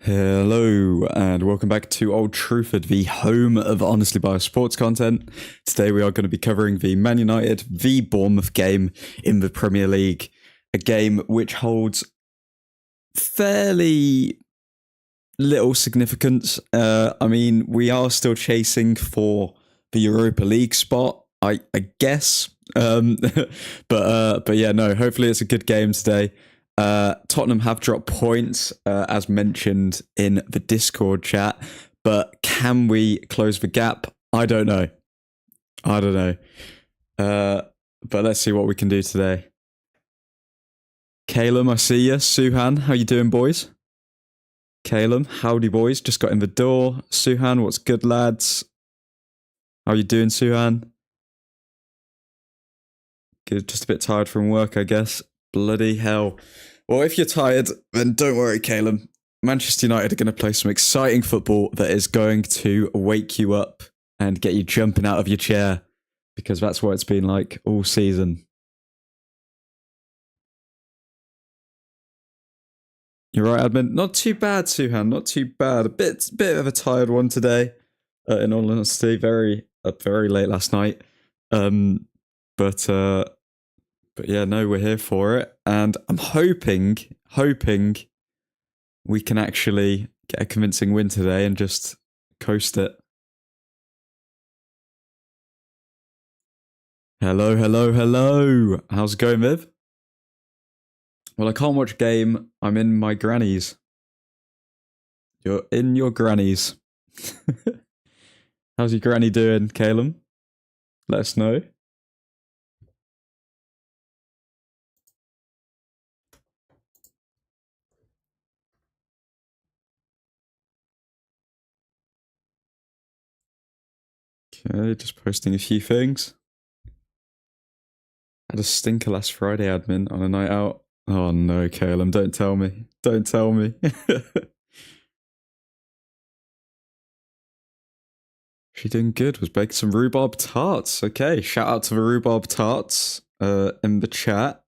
Hello and welcome back to Old Truthford, the home of honestly biased sports content. Today we are going to be covering the Man United v Bournemouth game in the Premier League, a game which holds fairly little significance. I mean, we are still chasing for the Europa League spot, I guess. But yeah, no. Hopefully it's a good game today. Tottenham have dropped points, as mentioned in the Discord chat, but can we close the gap? I don't know. But let's see what we can do today. Calum, I see you. Suhan, how you doing, boys? Calum, howdy, boys. Just got in the door. Suhan, what's good, lads? How you doing, Suhan? Good. Just a bit tired from work, I guess. Bloody hell. Well, if you're tired, then don't worry, Calum. Manchester United are going to play some exciting football that is going to wake you up and get you jumping out of your chair, because that's what it's been like all season. You're right, admin. Not too bad, Suhan. Not too bad. A bit of a tired one today. In all honesty, very late last night. But yeah, no, we're here for it, and I'm hoping we can actually get a convincing win today and just coast it. Hello. How's it going, Viv? Well, I can't watch game. I'm in my granny's. You're in your granny's. How's your granny doing, Calum? Let us know. Okay, just posting a few things. Had a stinker last Friday, admin, on a night out. Oh no, Calum, don't tell me. Don't tell me. She doing good. Was baking some rhubarb tarts. Okay, shout out to the rhubarb tarts in the chat.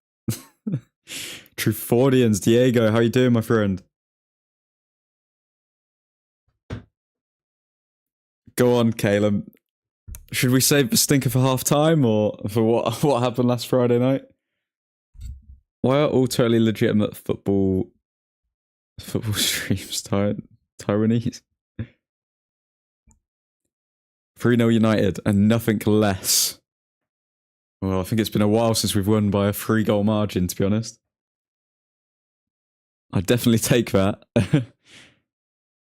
Truthfordians, Diego, how you doing, my friend? Go on, Calum. Should we save the stinker for half time or for what happened last Friday night? Why are all totally legitimate football streams Taiwanese? 3-0 United and nothing less. Well, I think it's been a while since we've won by a 3-goal margin, to be honest. I'd definitely take that.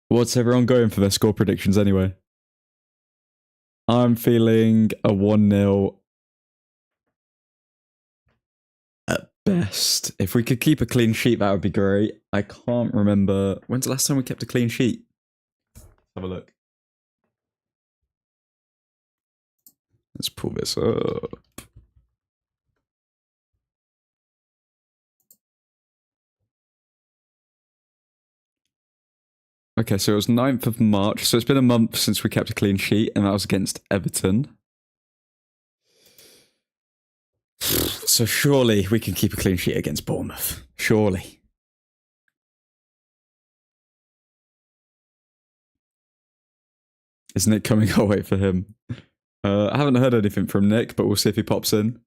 What's everyone going for their score predictions anyway? I'm feeling a 1-0 at best. If we could keep a clean sheet, that would be great. I can't remember. When's the last time we kept a clean sheet? Let's have a look. Let's pull this up. Okay, so it was 9th of March. So it's been a month since we kept a clean sheet, and that was against Everton. So surely we can keep a clean sheet against Bournemouth. Surely. Is Nick coming? I'll wait for him. I haven't heard anything from Nick, but we'll see if he pops in.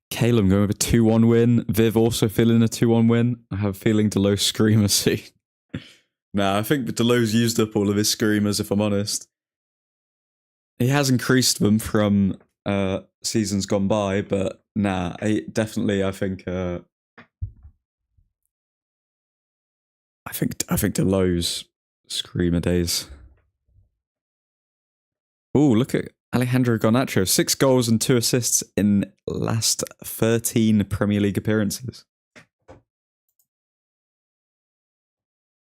Calum going with a 2-1 win. Viv also feeling a 2-1 win. I have a feeling Delos screamer soon. Nah, I think Delos used up all of his screamers, if I'm honest. He has increased them from seasons gone by, but nah, I think Delos screamer days. Ooh, look at Alejandro Garnacho. 6 goals and 2 assists in last 13 Premier League appearances.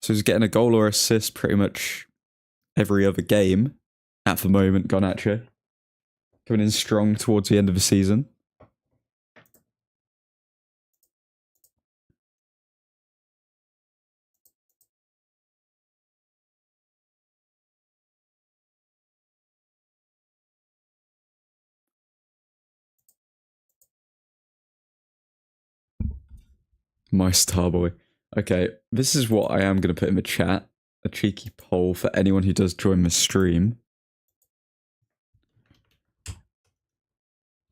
So he's getting a goal or assist pretty much every other game at the moment, Garnacho. Coming in strong towards the end of the season. My star boy. Okay, this is what I am going to put in the chat. A cheeky poll for anyone who does join the stream.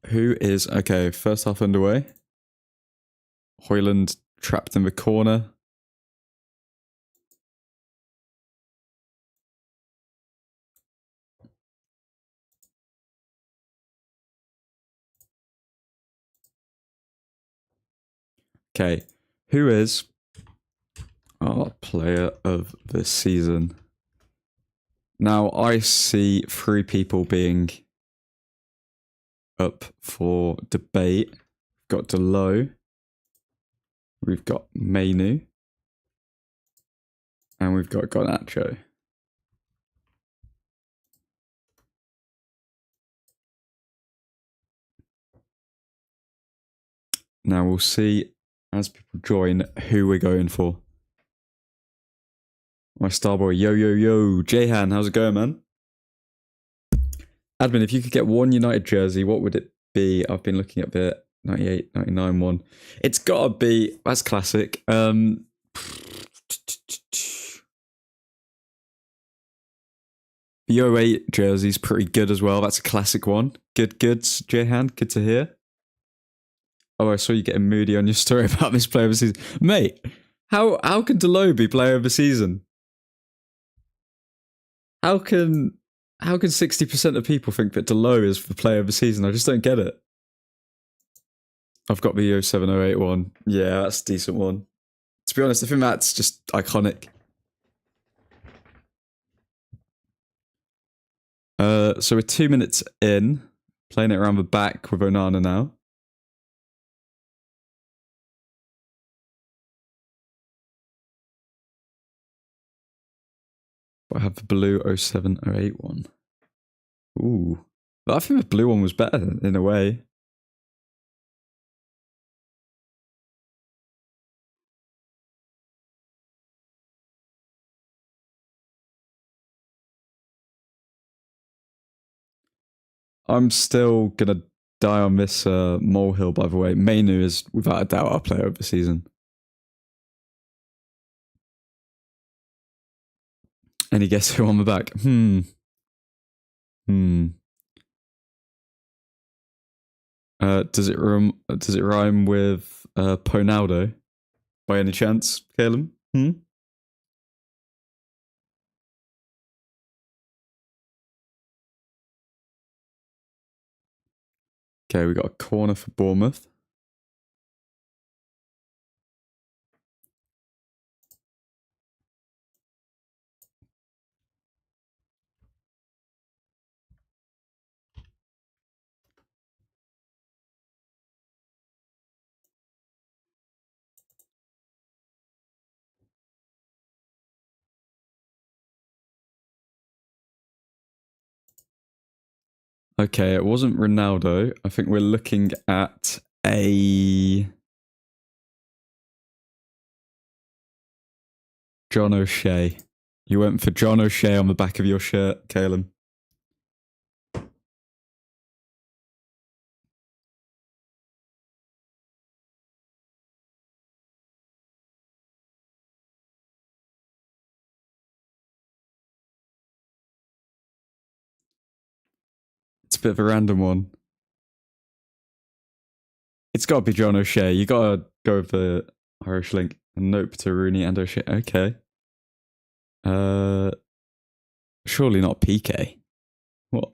Who is... Okay, first half underway. Hoyland trapped in the corner. Okay, who is our player of the season? Now, I see 3 people being up for debate. We've got Delo. We've got Mainu. And we've got Garnacho. Now we'll see, as people join, who we're going for. My star boy, yo, yo, yo. Jehan, how's it going, man? Admin, if you could get one United jersey, what would it be? I've been looking at the 98, 99 one. It's got to be, that's classic. The 08 jersey's pretty good as well. That's a classic one. Good goods, Jehan. Good to hear. Oh, I saw you getting moody on your story about this player of the season. Mate, how can Delo be player of the season? How can 60% of people think that Delo is the player of the season? I just don't get it. I've got the 0708 one. Yeah, that's a decent one. To be honest, I think that's just iconic. So we're 2 minutes in, playing it around the back with Onana now. I have the blue 0708 one. Ooh. But I think the blue one was better in a way. I'm still going to die on this molehill, by the way. Mainu is, without a doubt, our player of the season. Any guess who on the back? Does it rhyme with Ponaldo by any chance, Caleb? Okay, we got a corner for Bournemouth. Okay, it wasn't Ronaldo. I think we're looking at a John O'Shea. You went for John O'Shea on the back of your shirt, Caleb. It's a bit of a random one. It's got to be John O'Shea. You got to go with the Irish link. Nope to Rooney and O'Shea. Okay. Surely not PK. What?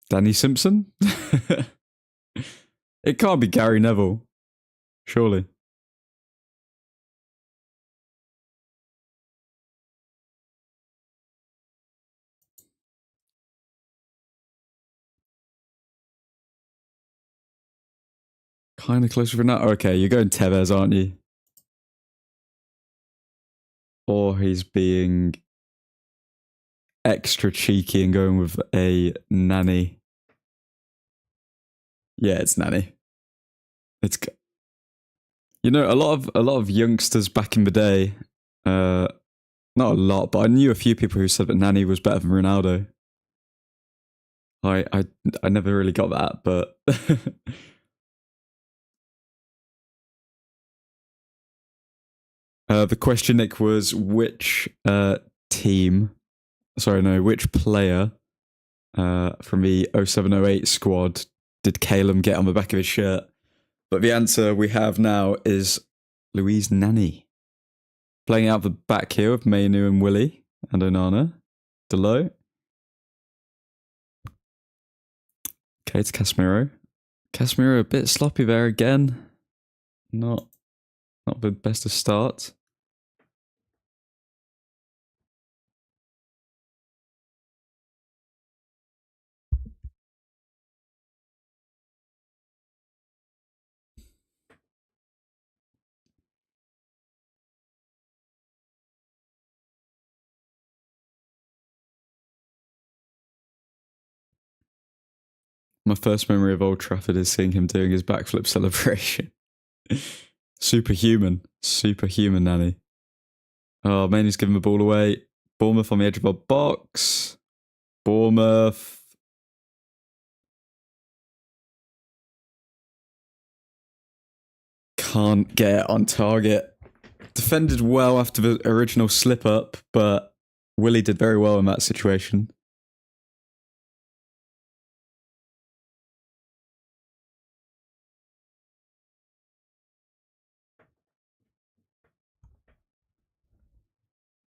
Danny Simpson? It can't be Gary Neville. Surely. Kind of close for now. Okay, you're going Tevez, aren't you? or he's being extra cheeky and going with a nanny. Yeah, it's nanny. It's, you know, a lot of youngsters back in the day, not a lot, but I knew a few people who said that Nani was better than Ronaldo. I never really got that, but the question, Nick, was which which player from the 0708 squad did Calum get on the back of his shirt? But the answer we have now is Louise Nani. Playing out the back here with Mainu and Willie and Onana. Delo. Okay, it's Casemiro. Casemiro a bit sloppy there again. Not the best of starts. My first memory of Old Trafford is seeing him doing his backflip celebration. Superhuman Nanny. Oh, Mainy's giving the ball away. Bournemouth on the edge of our box. Bournemouth. Can't get on target. Defended well after the original slip up, but Willie did very well in that situation.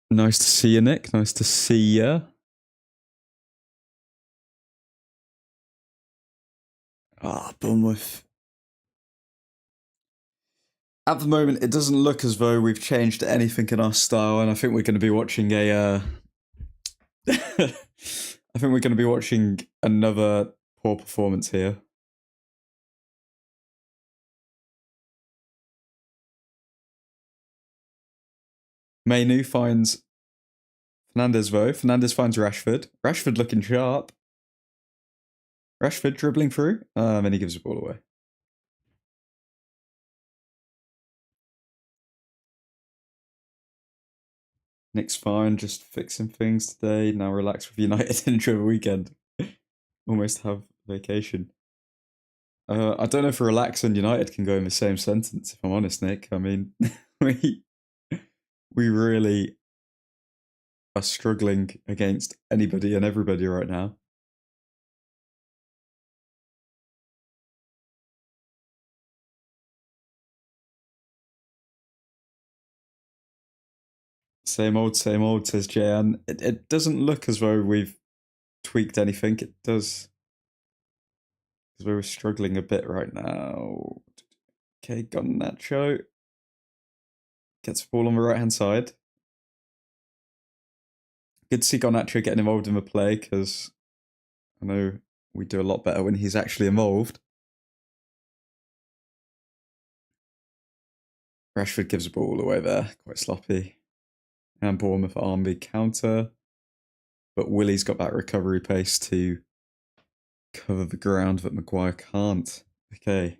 Nice to see you, Nick. Nice to see you. Ah, Bournemouth. At the moment, it doesn't look as though we've changed anything in our style, and I think we're going to be watching a. I think we're going to be watching another poor performance here. Mainu finds Fernandes, though. Fernandes finds Rashford. Rashford looking sharp. Rashford dribbling through, and then he gives the ball away. Nick's fine, just fixing things today. Now relax with United and enjoy the weekend. Almost have vacation. I don't know if relax and United can go in the same sentence, if I'm honest, Nick. I mean, we really are struggling against anybody and everybody right now. Same old, says Jan. It doesn't look as though we've tweaked anything. It does, because we're struggling a bit right now. Okay, got Nacho. Gets the ball on the right-hand side. Good to see Garnacho getting involved in the play, because I know we do a lot better when he's actually involved. Rashford gives the ball away there, quite sloppy. And Bournemouth arm the counter. But Willie's got that recovery pace to cover the ground that Maguire can't. Okay.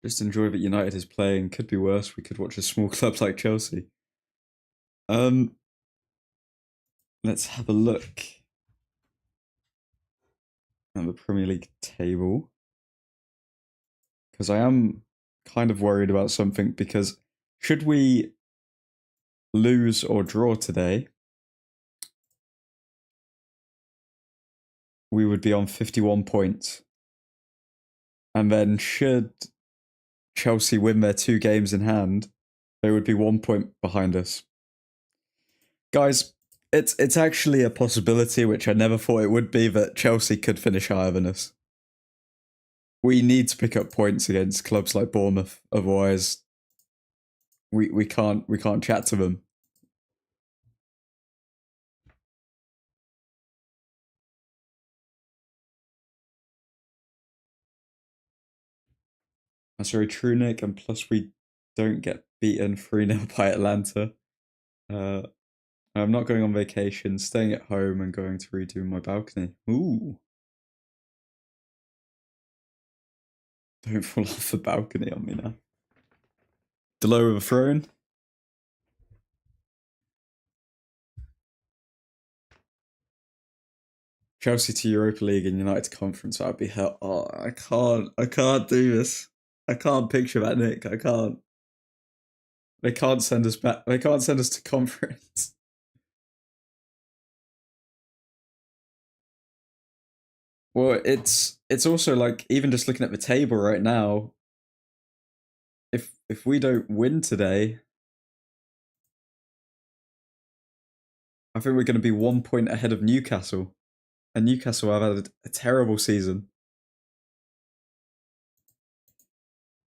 Just enjoy that United is playing. Could be worse. We could watch a small club like Chelsea. Let's have a look at the Premier League table. Because I am kind of worried about something, because should we lose or draw today, we would be on 51 points. And then should Chelsea win their 2 games in hand, they would be 1 point behind us. Guys, it's actually a possibility, which I never thought it would be, that Chelsea could finish higher than us. We need to pick up points against clubs like Bournemouth, otherwise we can't chat to them. That's very true, Nick, and plus we don't get beaten 3-0 by Atlanta. I'm not going on vacation, staying at home and going to redo my balcony. Ooh. Don't fall off the balcony on me now. Below the throne. Chelsea to Europa League and United to Conference. That'd be hell. Oh, I can't do this. I can't picture that, Nick. I can't. They can't send us back. They can't send us to Conference. Well, it's also like, even just looking at the table right now, if we don't win today, I think we're going to be 1 point ahead of Newcastle. And Newcastle have had a terrible season.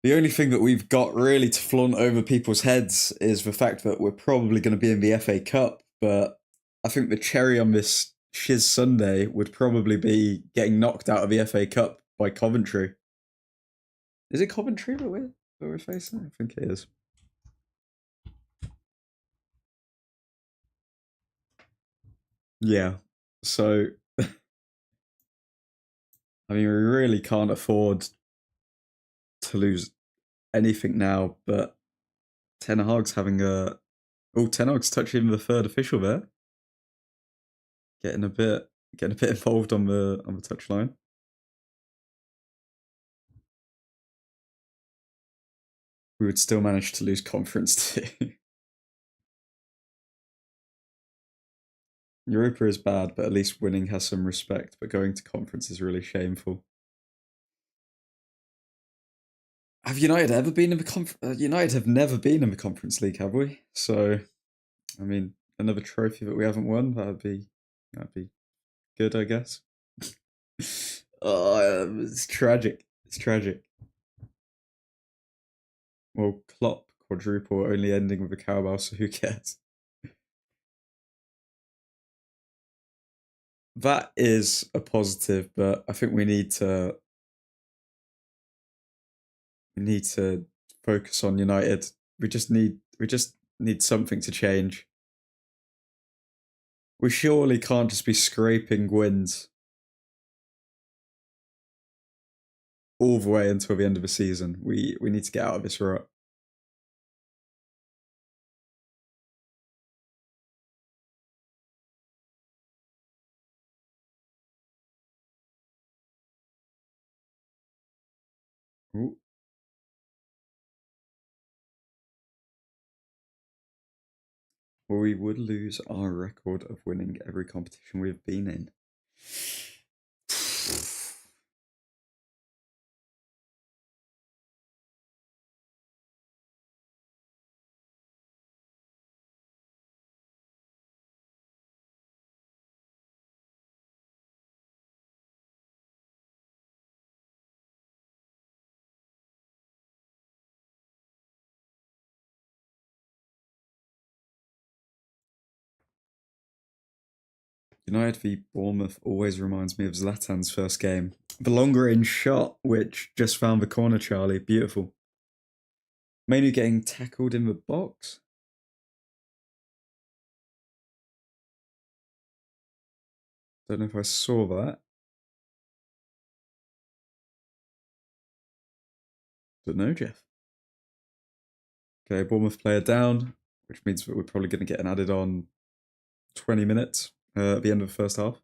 The only thing that we've got really to flaunt over people's heads is the fact that we're probably going to be in the FA Cup, but I think the cherry on this shiz Sunday would probably be getting knocked out of the FA Cup by Coventry. Is it Coventry that we're facing? I think it is. Yeah. So, I mean, we really can't afford to lose anything now, but Ten Hag's having a... Oh, Ten Hag's touching the third official there. Getting a bit involved on the touchline. We would still manage to lose conference too. Europa is bad, but at least winning has some respect. But going to conference is really shameful. Have United ever been in the United have never been in the Conference League, have we? So, I mean, another trophy that we haven't won, that'd be good, I guess. Oh, it's tragic. It's tragic. Well, Klopp quadruple only ending with a Carabao, so who cares? That is a positive, but I think we need to focus on United. We just need something to change. We surely can't just be scraping wins all the way until the end of the season. We need to get out of this rut. Ooh. Well, we would lose our record of winning every competition we've been in. United v Bournemouth always reminds me of Zlatan's first game. The longer range shot, which just found the corner, Charlie. Beautiful. Mainly getting tackled in the box. Don't know if I saw that. Don't know, Jeff. Okay, Bournemouth player down, which means that we're probably going to get an added on 20 minutes at the end of the first half.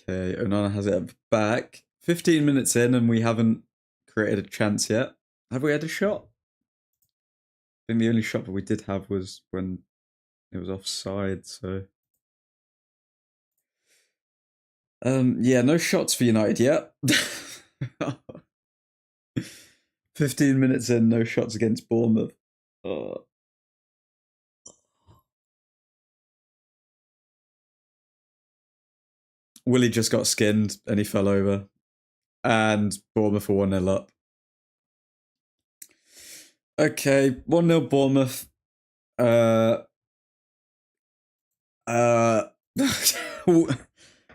Okay, Onana has it at the back. 15 minutes in and we haven't created a chance yet. Have we had a shot? I think the only shot that we did have was when it was offside, so... yeah, no shots for United yet. 15 minutes in, no shots against Bournemouth. Willie just got skinned and he fell over. And Bournemouth were 1-0 up. Okay, 1-0 Bournemouth.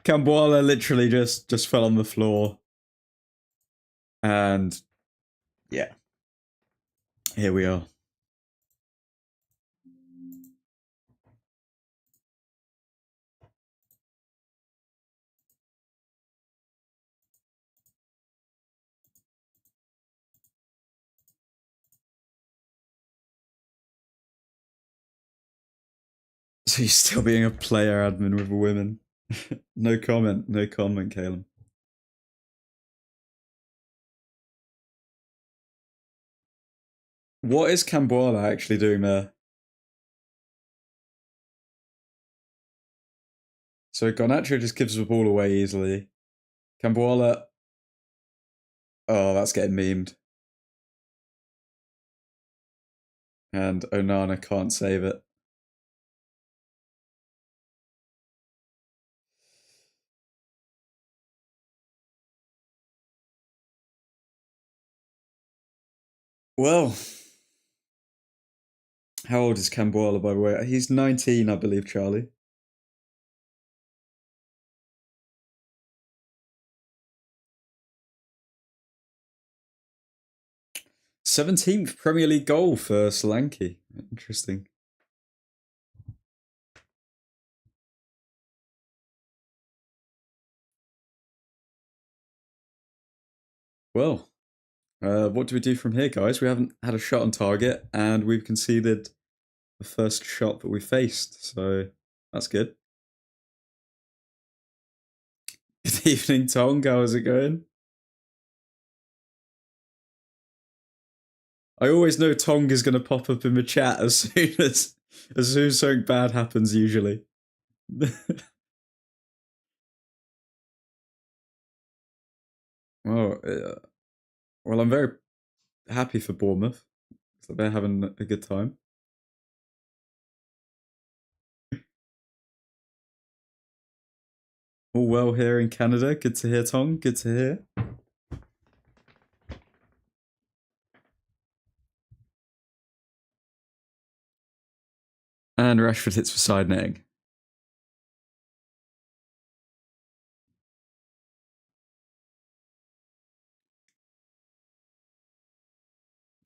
Camboala literally just fell on the floor. And yeah. Here we are. So you're still being a player admin with women. No comment, Caleb. What is Camboala actually doing there? So Garnacho just gives the ball away easily. Camboala... Oh, that's getting memed. And Onana can't save it. Well, how old is Camboala, by the way? He's 19, I believe, Charlie. '17th Premier League goal for Solanke. Interesting. Well, what do we do from here, guys? We haven't had a shot on target, and we've conceded the first shot that we faced, so that's good. Good evening, Tong. How's it going? I always know Tong is going to pop up in the chat as soon as something bad happens, usually. Well, well, I'm very happy for Bournemouth. So they're having a good time. All well here in Canada. Good to hear, Tong. Good to hear. And Rashford hits for side netting.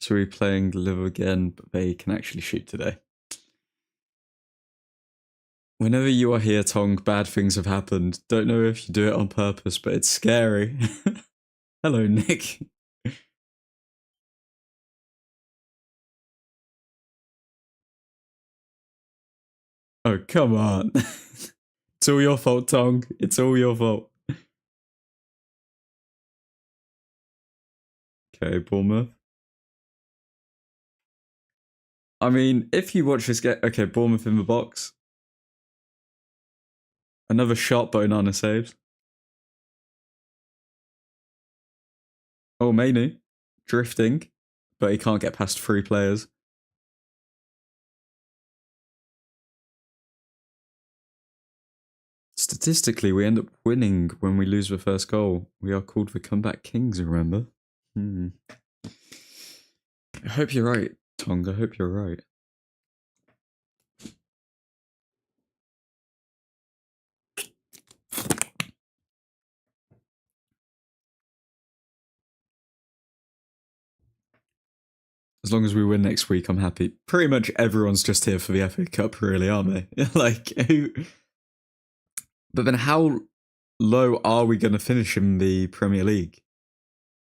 So we're playing Live again, but they can actually shoot today. Whenever you are here, Tong, bad things have happened. Don't know if you do it on purpose, but it's scary. Hello, Nick. Oh, come on. It's all your fault, Tong. It's all your fault. Okay, Bournemouth. I mean, if you watch this game... Okay, Bournemouth in the box. Another shot, but Onana saves. Oh, Mainu. Drifting. But he can't get past 3 players. Statistically, we end up winning when we lose the first goal. We are called the comeback kings, remember? I hope you're right, Tong. I hope you're right. As long as we win next week, I'm happy. Pretty much everyone's just here for the FA Cup, really, aren't they? Like, who... But then how low are we going to finish in the Premier League?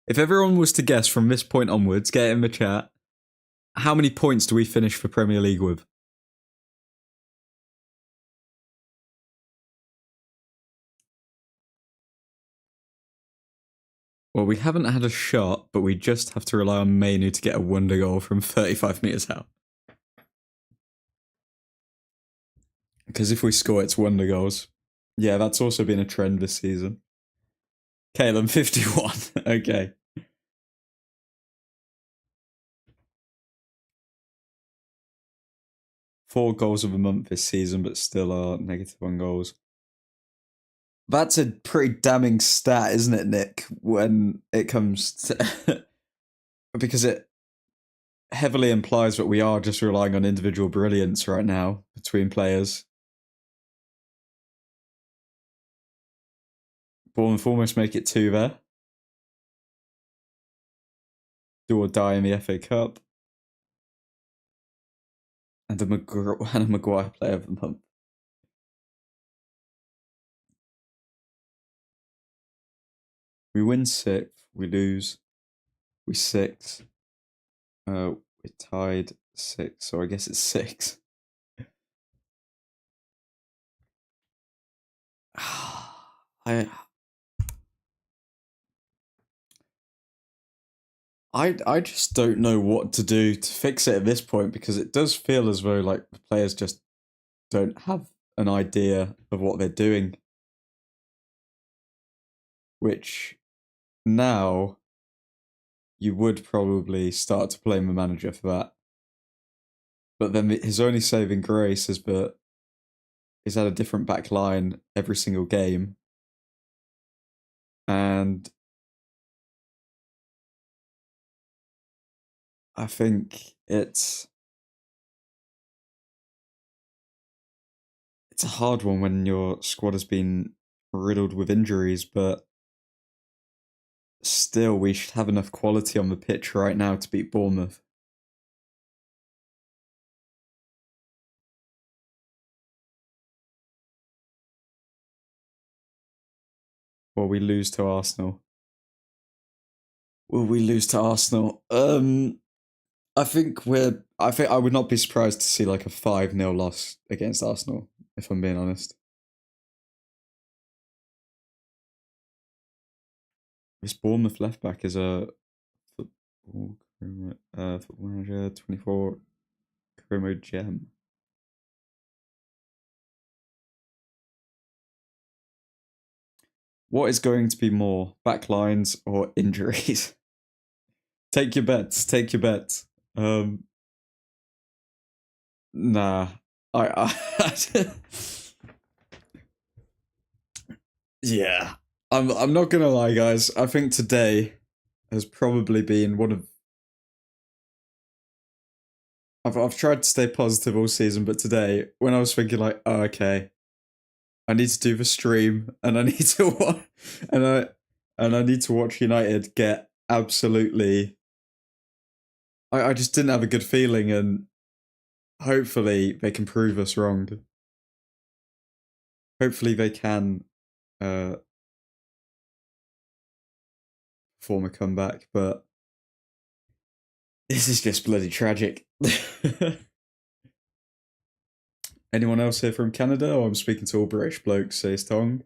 If everyone was to guess from this point onwards, get in the chat, how many points do we finish for Premier League with? Well, we haven't had a shot, but we just have to rely on Mainu to get a wonder goal from 35 metres out. Because if we score, it's wonder goals. Yeah, that's also been a trend this season. Caleb, 51. Okay. Four goals of a month this season, but still are -1 goals. That's a pretty damning stat, isn't it, Nick? When it comes to because it heavily implies that we are just relying on individual brilliance right now between players. Bournemouth almost make it 2 there. Do or die in the FA Cup. And a Maguire player of the month. We win 6th, we lose. We 6th. We're tied 6, so I guess it's 6. I just don't know what to do to fix it at this point, because it does feel as though like the players just don't have an idea of what they're doing. Which now you would probably start to blame the manager for that. But then his only saving grace is that he's had a different back line every single game. And I think it's a hard one when your squad has been riddled with injuries, but still we should have enough quality on the pitch right now to beat Bournemouth. Or we lose to Arsenal. Will we lose to Arsenal? I think I would not be surprised to see like a 5-0 loss against Arsenal, if I'm being honest. This Bournemouth left back is a football manager 24 Chromo Gem. What is going to be more, backlines or injuries? Take your bets. Take your bets. Nah, yeah. I'm not gonna lie, guys. I think today has probably been one of. I've tried to stay positive all season, but today, when I was thinking like, oh, okay, I need to do the stream, and I need to watch, and I need to watch United get absolutely. I just didn't have a good feeling, and hopefully they can prove us wrong. Hopefully they can form a comeback, but this is just bloody tragic. Anyone else here from Canada? Or I'm speaking to all British blokes, says Tong.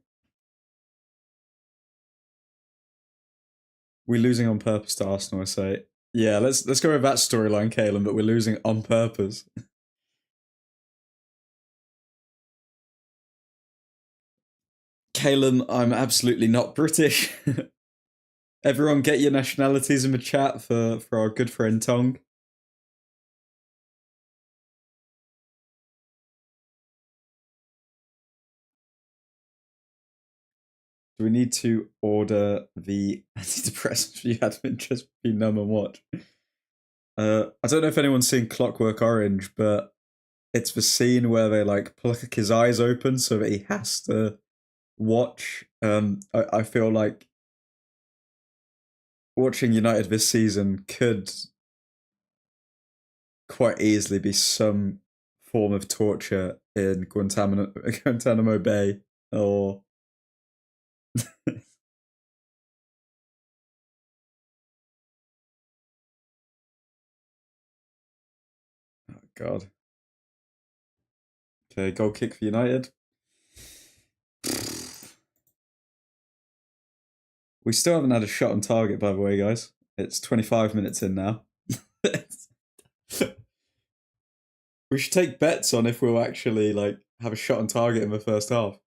We're losing on purpose to Arsenal, I say. Yeah, let's go with that storyline, Kalen, but we're losing on purpose. Kalen, I'm absolutely not British. Everyone get your nationalities in the chat for our good friend Tong. Do we need to order the antidepressants you had been just be numb and watch? I don't know if anyone's seen Clockwork Orange, but it's the scene where they like pluck his eyes open so that he has to watch. I feel like watching United this season could quite easily be some form of torture in Guantanamo Bay, or oh god. Okay, goal kick for United. We still haven't had a shot on target, by the way, guys. It's 25 minutes in now. We should take bets on if we'll actually like have a shot on target in the first half.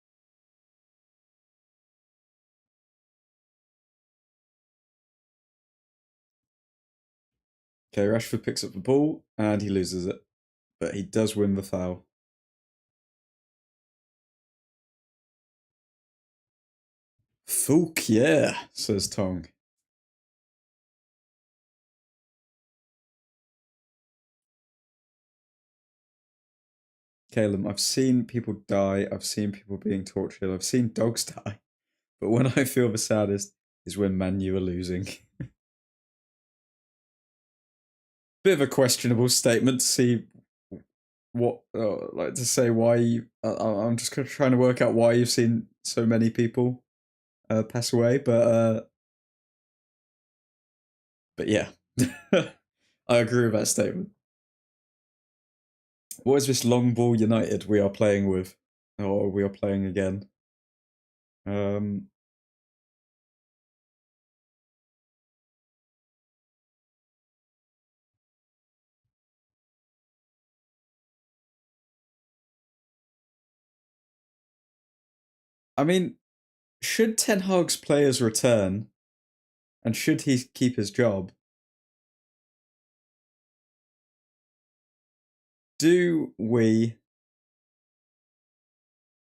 Okay, Rashford picks up the ball and he loses it, but he does win the foul. Fuck yeah, says Tong. Caleb, I've seen people die, I've seen people being tortured, I've seen dogs die, but when I feel the saddest is when Man U are losing. Bit of a questionable statement to see what, like to say why you, I'm just trying to work out why you've seen so many people pass away, but yeah, I agree with that statement. What is this long ball United we are playing with, or we are playing again? I mean, should Ten Hag's players return, and should he keep his job? Do we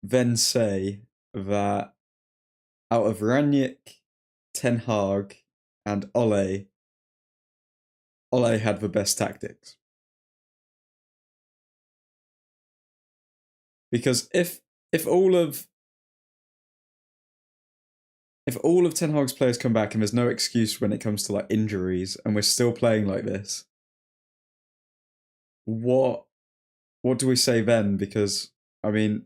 then say that out of Ranić, Ten Hag, and Ole had the best tactics? Because if all of Ten Hag's players come back and there's no excuse when it comes to like injuries and we're still playing like this, what do we say then? Because I mean,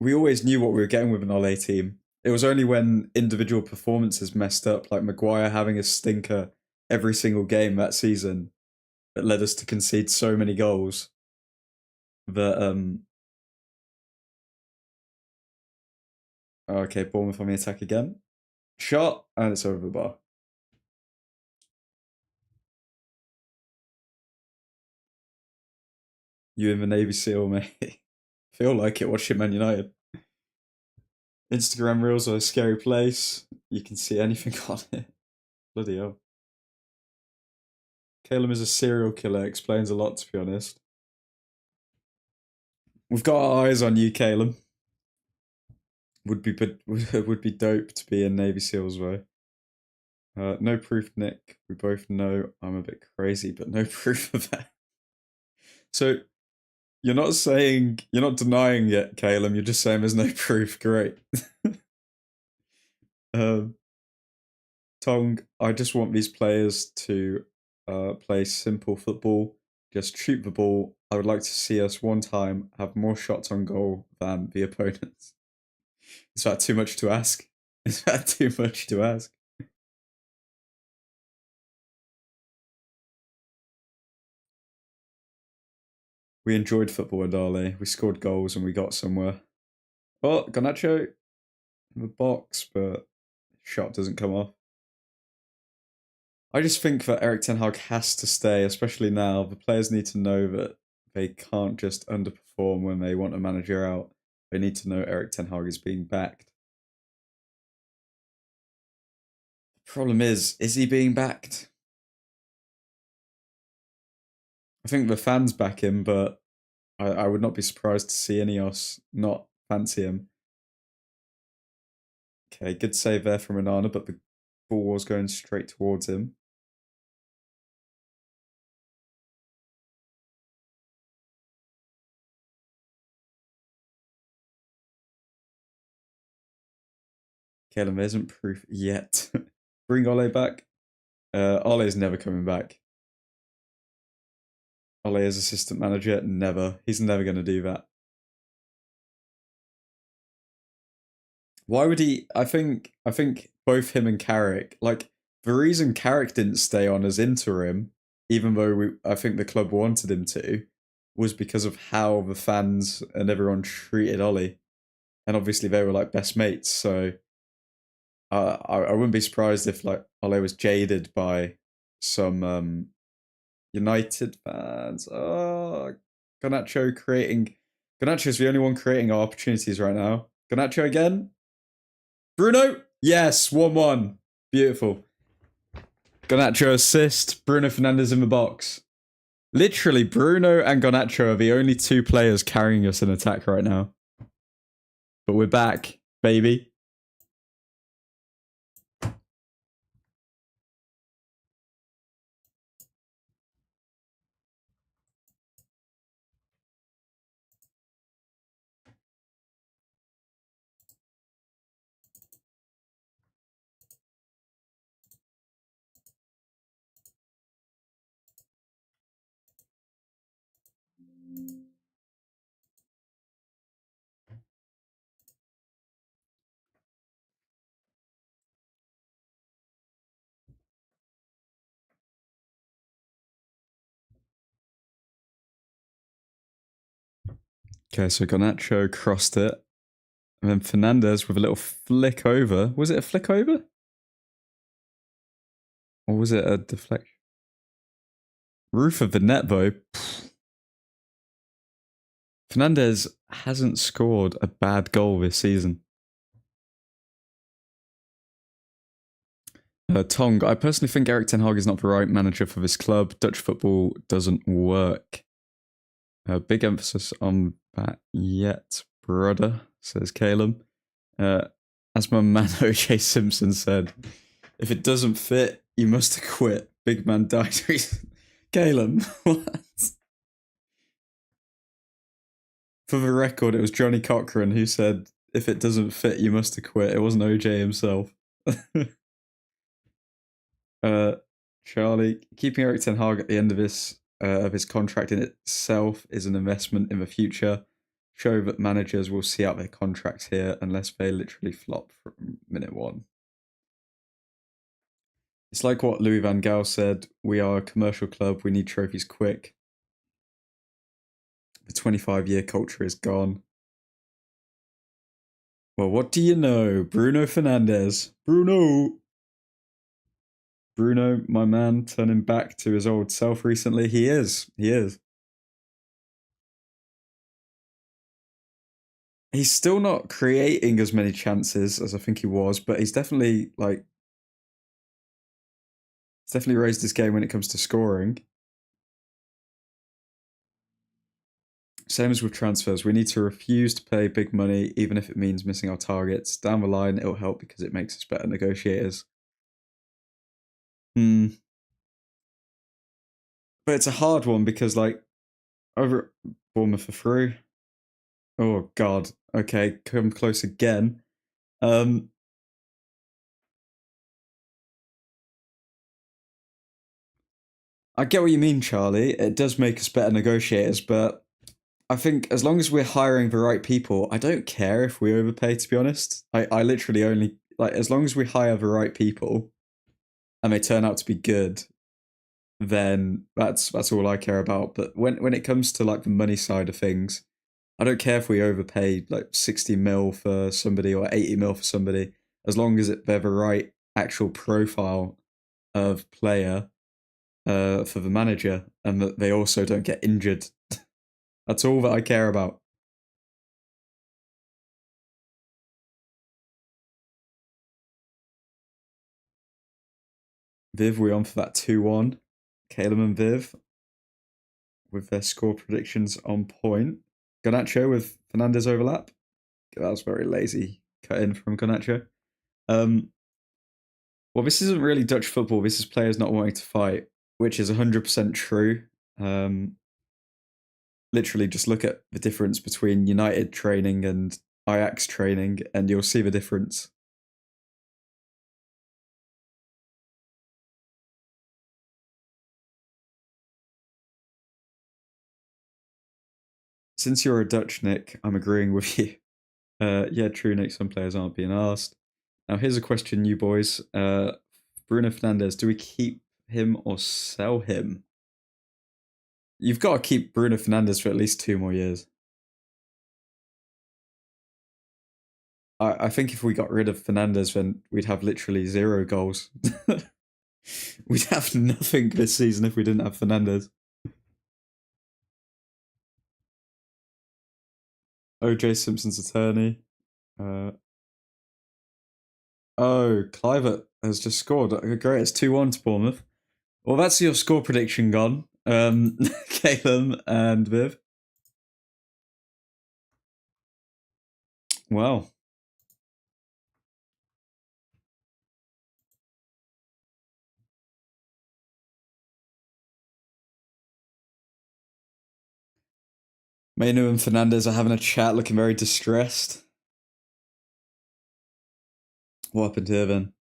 we always knew what we were getting with an Ole team. It was only when individual performances messed up, like Maguire having a stinker every single game that season, that led us to concede so many goals. That okay, Bournemouth on the attack again. Shot, and it's over the bar. You in the Navy SEAL, mate. Feel like it watching Man United. Instagram Reels are a scary place. You can see anything on it. Bloody hell. Caleb is a serial killer. Explains a lot, to be honest. We've got our eyes on you, Caleb. Would be dope to be in Navy SEALs though. No proof, Nick. We both know I'm a bit crazy, but no proof of that. So you're not denying it, Caleb. You're just saying there's no proof. Great. Tong, I just want these players to play simple football. Just shoot the ball. I would like to see us one time have more shots on goal than the opponents. Is that too much to ask? Is that too much to ask? We enjoyed football with Dale. We scored goals and we got somewhere. Oh, Garnacho in the box, but shot doesn't come off. I just think that Erik Ten Hag has to stay, especially now. The players need to know that they can't just underperform when they want a manager out. They need to know Erik Ten Hag is being backed. The problem is he being backed? I think the fans back him, but I would not be surprised to see Ineos not fancy him. Okay, good save there from Onana, but the ball was going straight towards him. Caleb isn't proof yet. Bring Ole back. Ole's never coming back. Ole as assistant manager, never. He's never going to do that. Why would he? I think both him and Carrick, like the reason Carrick didn't stay on as interim, even though I think the club wanted him to, was because of how the fans and everyone treated Ole. and obviously they were like best mates. So I wouldn't be surprised if like Ole was jaded by some United fans. Oh, Garnacho creating. Garnacho's the only one creating our opportunities right now. Garnacho again. Bruno. Yes, 1-1. Beautiful. Garnacho assist. Bruno Fernandes in the box. Literally, Bruno and Garnacho are the only two players carrying us in attack right now. But we're back, baby. Okay, so Garnacho crossed it. And then Fernandes with a little flick over. Was it a flick over? Or was it a deflection? Roof of the net, though. Fernandes hasn't scored a bad goal this season. Tong, I personally think Erik ten Hag is not the right manager for this club. Dutch football doesn't work. Big emphasis on that yet, brother, says Caleb. As my man OJ Simpson said, if it doesn't fit, you must quit. Big man died recently. Caleb, what? For the record, it was Johnny Cochran who said, if it doesn't fit, you must quit. It wasn't OJ himself. Charlie, keeping Erik ten Hag at the end of his contract in itself is an investment in the future. Show that managers will see out their contracts here unless they literally flop from minute one. It's like what Louis van Gaal said, we are a commercial club, we need trophies quick. The 25-year culture is gone. Well, what do you know? Bruno Fernandes. Bruno, my man, turning back to his old self recently. He is. He's still not creating as many chances as I think he was, but he's definitely raised his game when it comes to scoring. Same as with transfers, we need to refuse to pay big money, even if it means missing our targets. Down the line, it'll help because it makes us better negotiators. But it's a hard one because, like, over at Bournemouth for free. Oh, God. Okay, come close again. I get what you mean, Charlie. It does make us better negotiators, but I think as long as we're hiring the right people, I don't care if we overpay, to be honest. I literally only, like, as long as we hire the right people and they turn out to be good, then that's all I care about. But when it comes to like the money side of things, I don't care if we overpay like 60 mil for somebody or 80 mil for somebody, as long as they're the right actual profile of player for the manager and that they also don't get injured. That's all that I care about. Viv, we're on for that 2-1. Caleb and Viv with their score predictions on point. Garnacho with Fernandes overlap. That was very lazy cut in from Garnacho. Well, this isn't really Dutch football. This is players not wanting to fight, which is 100% true. Literally, just look at the difference between United training and Ajax training, and you'll see the difference. Since you're a Dutch, Nick, I'm agreeing with you. Yeah, true, Nick. Some players aren't being asked. Now, here's a question, you boys. Bruno Fernandes, do we keep him or sell him? You've got to keep Bruno Fernandes for at least 2 more years. I think if we got rid of Fernandez, then we'd have literally 0 goals. We'd have nothing this season if we didn't have Fernandez. OJ Simpson's attorney. Oh, Clivert has just scored. Great, it's 2-1 to Bournemouth. Well, that's your score prediction gone. Caleb and Viv. Wow. Mainu and Fernandez are having a chat, looking very distressed. What happened here then?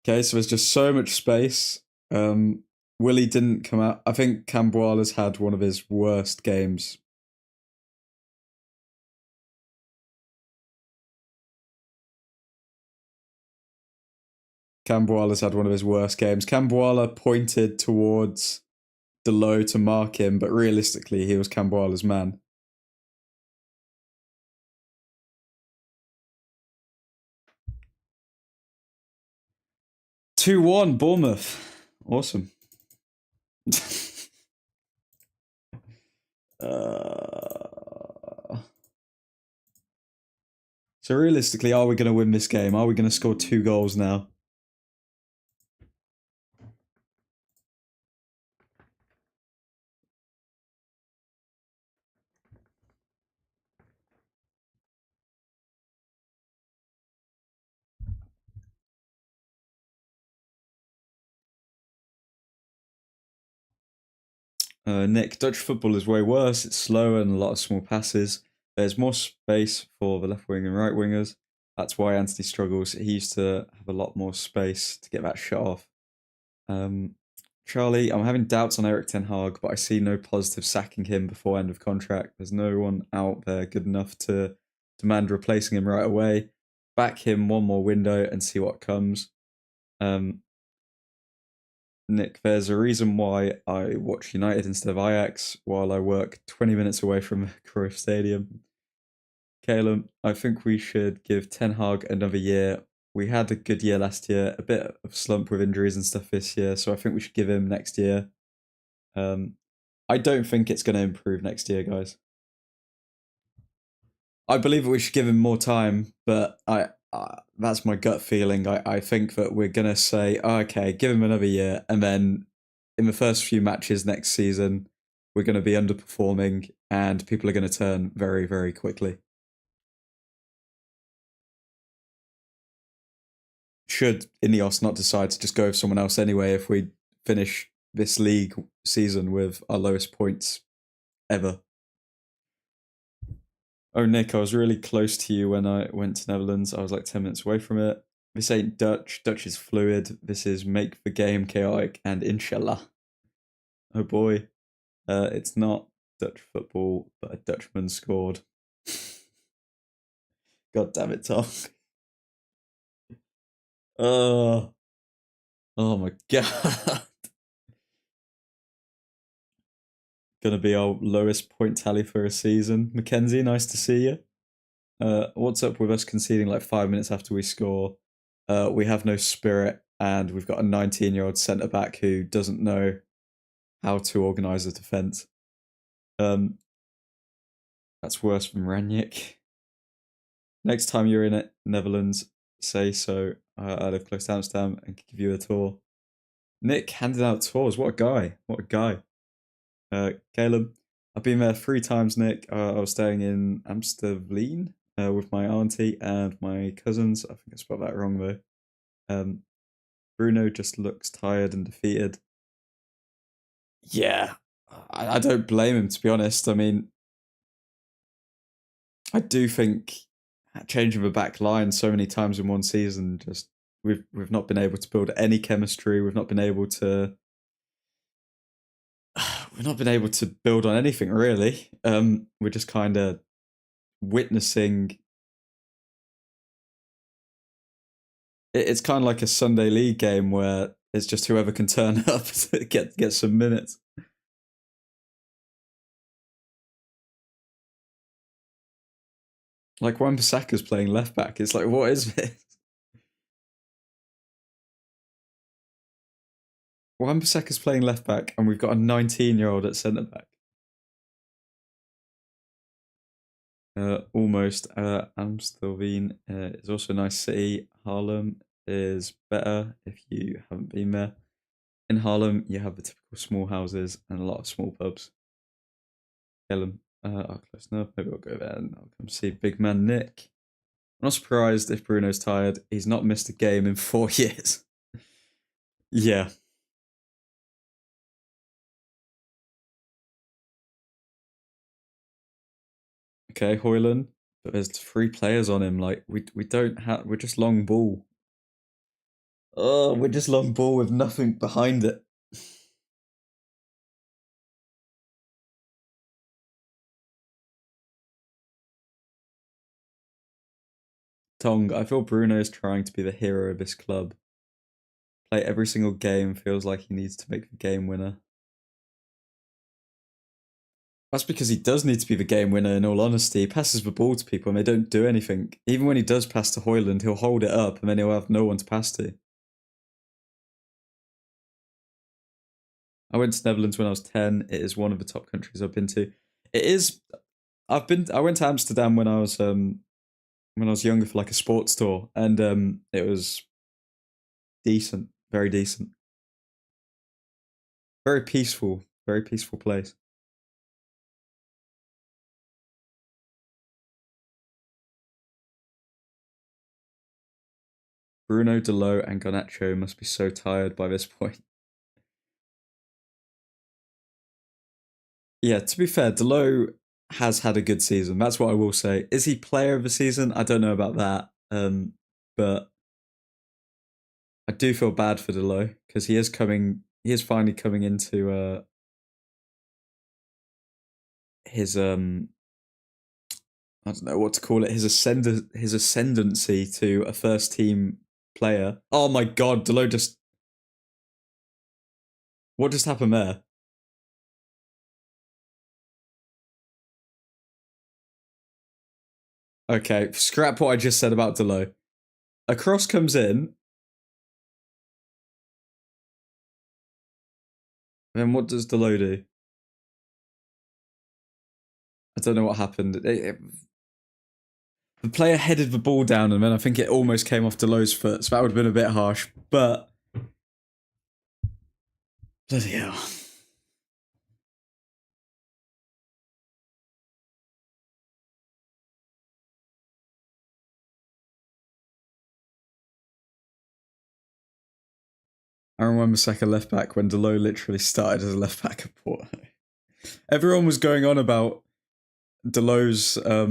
Okay, so there's just so much space. Willie didn't come out. I think Camboala's had one of his worst games. Camboala's had one of his worst games. Camboala pointed towards Delo to mark him, but realistically, he was Camboala's man. (2-1) Bournemouth. Awesome. So realistically, are we going to win this game? Are we going to score 2 goals now? Nick, Dutch football is way worse. It's slower and a lot of small passes. There's more space for the left wing and right wingers. That's why Anthony struggles. He used to have a lot more space to get that shot off. Charlie, I'm having doubts on Eric Ten Hag, but I see no positive sacking him before end of contract. There's no one out there good enough to demand replacing him right away. Back him one more window and see what comes. Nick, there's a reason why I watch United instead of Ajax while I work 20 minutes away from Cruyff Stadium. Caleb, I think we should give Ten Hag another year. We had a good year last year, a bit of slump with injuries and stuff this year, so I think we should give him next year. I don't think it's going to improve next year, guys. I believe that we should give him more time, but that's my gut feeling. I think that we're going to say, oh, okay, give him another year, and then in the first few matches next season, we're going to be underperforming, and people are going to turn very, very quickly. Should Ineos not decide to just go with someone else anyway if we finish this league season with our lowest points ever? Oh, Nick, I was really close to you when I went to Netherlands. I was like 10 minutes away from it. This ain't Dutch. Dutch is fluid. This is make the game chaotic and inshallah. Oh boy. It's not Dutch football, but a Dutchman scored. God damn it, Tom. Oh my god. Gonna be our lowest point tally for a season. Mackenzie, nice to see you. What's up with us conceding like 5 minutes after we score? We have no spirit, and we've got a 19-year-old centre back who doesn't know how to organise a defence. That's worse than Ranić. Next time you're in it, Netherlands, say so. I live close to Amsterdam and can give you a tour. Nick handing out tours. What a guy. What a guy. Caleb, I've been there 3 times, Nick. I was staying in Amstelveen with my auntie and my cousins. I think I spelled that wrong though. Bruno just looks tired and defeated. Yeah, I don't blame him, to be honest. I mean, I do think changing the back line so many times in one season, just we've not been able to build any chemistry. We've not been able to build on anything really. We're just kind of witnessing. It's kind of like a Sunday league game where it's just whoever can turn up to get some minutes. Like Wan-Bissaka's playing left back. It's like, what is this? Wan-Bissaka's playing left back, and we've got a 19-year-old at centre back. Almost. Amstelveen is also a nice city. Haarlem is better if you haven't been there. In Haarlem, you have the typical small houses and a lot of small pubs. Helen, close enough. Maybe I'll go there and I'll come see big man Nick. I'm not surprised if Bruno's tired. He's not missed a game in 4 years. Yeah. Okay, Hoyland. But there's 3 players on him. Like we don't have. We're just long ball. Oh, we're just long ball with nothing behind it. Tong, I feel Bruno's trying to be the hero of this club. Play every single game, feels like he needs to make the game winner. That's because he does need to be the game winner, in all honesty. He passes the ball to people and they don't do anything. Even when he does pass to Hoyland, he'll hold it up and then he'll have no one to pass to. I went to Netherlands when I was 10. It is one of the top countries I've been to. It is. I went to Amsterdam when I was younger for like a sports tour, and it was decent, very decent, very peaceful place. Bruno, Delot, and Garnacho must be so tired by this point. Yeah, to be fair, Delot has had a good season. That's what I will say. Is he player of the season? I don't know about that. But I do feel bad for Delot because he is finally coming into his I don't know what to call it, his ascendancy to a first team player. Oh my god, Delot what just happened there? Okay, scrap what I just said about Delot. A cross comes in. Then what does Delot do? I don't know what happened. The player headed the ball down and then I think it almost came off Delot's foot, so that would have been a bit harsh. But bloody hell. I remember second left back when Delot literally started as a left back at Porto. Everyone was going on about Delot's I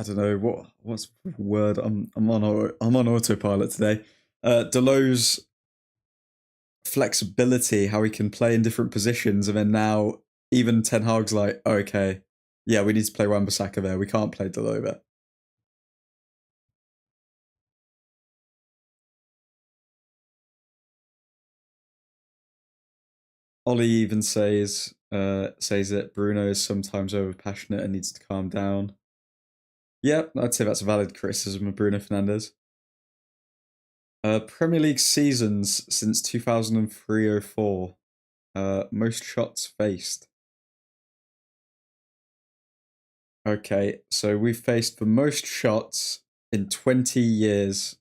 don't know what's the word. I'm on autopilot today. Delot's flexibility, how he can play in different positions, and then now even Ten Hag's like, oh, okay, yeah, we need to play Wan-Bissaka there. We can't play Delot there. Ollie even says that Bruno is sometimes overpassionate and needs to calm down. Yeah, I'd say that's a valid criticism of Bruno Fernandes. Premier League seasons since 2003-04. Most shots faced. Okay, so we've faced the most shots in 20 years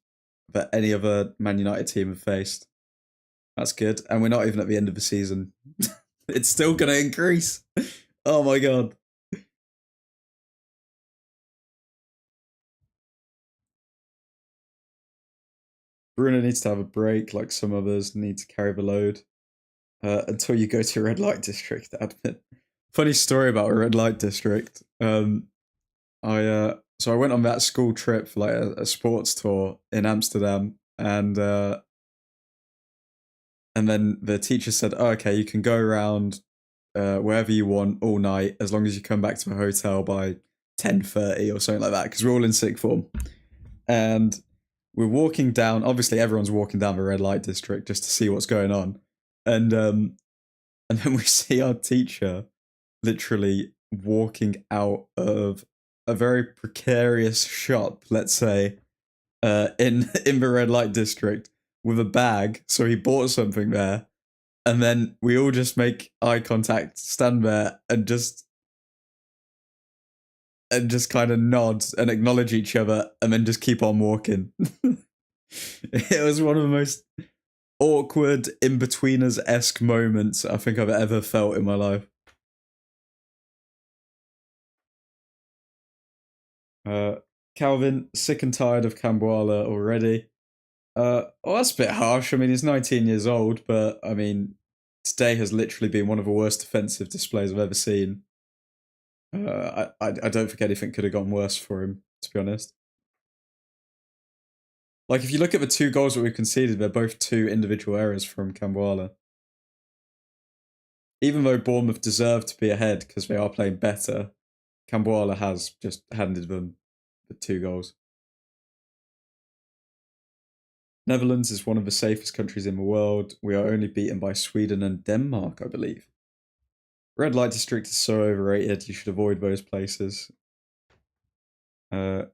that any other Man United team have faced. That's good. And we're not even at the end of the season. It's still going to increase. Oh my god. Bruno needs to have a break like some others need to carry the load. Until you go to a red light district, admin. Funny story about a red light district. So I went on that school trip for like a sports tour in Amsterdam, and then the teacher said, oh, okay, you can go around wherever you want all night as long as you come back to the hotel by 10:30 or something like that, because we're all in sixth form. And we're walking down, obviously everyone's walking down the red light district just to see what's going on. And then we see our teacher literally walking out of a very precarious shop, let's say, in the red light district with a bag. So he bought something there, and then we all just make eye contact, stand there, and just kind of nod and acknowledge each other, and then just keep on walking. It was one of the most awkward in-betweeners-esque moments I think I've ever felt in my life. Calvin, sick and tired of Camboala already. Well, that's a bit harsh. I mean, he's 19 years old, but I mean, today has literally been one of the worst defensive displays I've ever seen. I don't think anything could have gone worse for him, to be honest. Like, if you look at the 2 goals that we've conceded, they're both 2 individual errors from Camboala. Even though Bournemouth deserve to be ahead because they are playing better, Camboala has just handed them the 2 goals. Netherlands is one of the safest countries in the world. We are only beaten by Sweden and Denmark, I believe. Red light district is so overrated. You should avoid those places. Calum.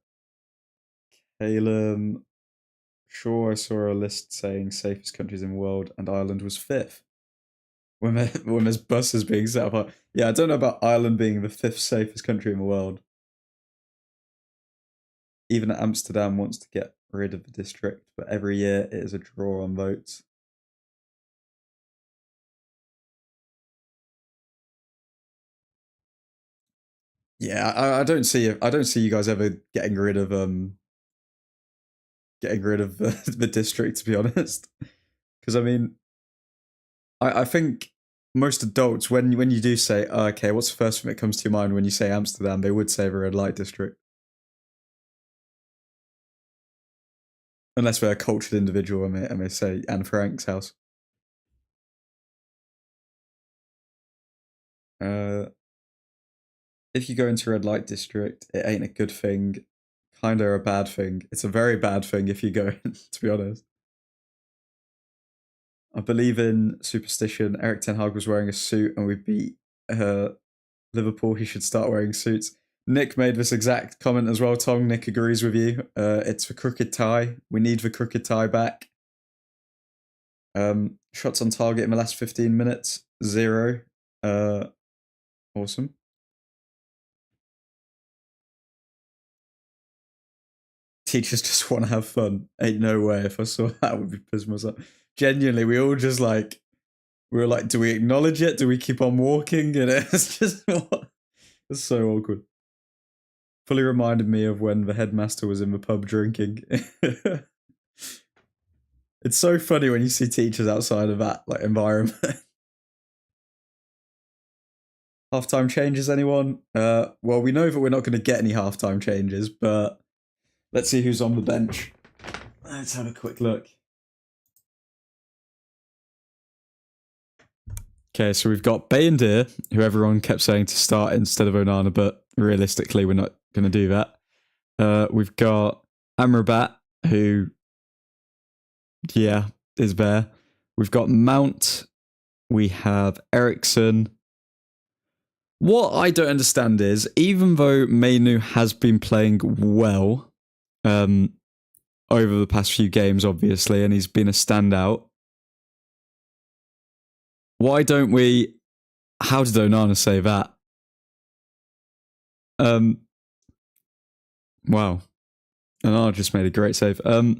Sure, I saw a list saying safest countries in the world, and Ireland was 5th. When there's buses being set up. Yeah, I don't know about Ireland being the 5th safest country in the world. Even Amsterdam wants to get rid of the district, but every year it is a draw on votes. Yeah, I don't see you guys ever getting rid of the district, to be honest. Because I mean, I think most adults, when you do say, oh, okay, what's the first thing that comes to your mind when you say Amsterdam, they would say the red light district. Unless they're a cultured individual and they say Anne Frank's house. If you go into red light district, it ain't a good thing. Kinda a bad thing. It's a very bad thing if you go in, to be honest. I believe in superstition. Eric Ten Hag was wearing a suit and we beat Liverpool. He should start wearing suits. Nick made this exact comment as well, Tom. Nick agrees with you. It's the crooked tie. We need the crooked tie back. Shots on target in the last 15 minutes. 0. Awesome. Teachers just want to have fun. Ain't no way. If I saw that, I would be pissed myself. Genuinely, we all just like, we were like, do we acknowledge it? Do we keep on walking? And it's just, it's so awkward. Fully reminded me of when the headmaster was in the pub drinking. It's so funny when you see teachers outside of that like environment. Halftime changes, anyone? Well, we know that we're not going to get any halftime changes, but let's see who's on the bench. Let's have a quick look. Okay, so we've got Bayendir, who everyone kept saying to start instead of Onana, but realistically, we're not going to do that. We've got Amrabat, who, yeah, is there. We've got Mount. We have Ericsson. What I don't understand is, even though Mainu has been playing well over the past few games, obviously, and he's been a standout, why don't we... How did Onana say that? Wow. Onana just made a great save. But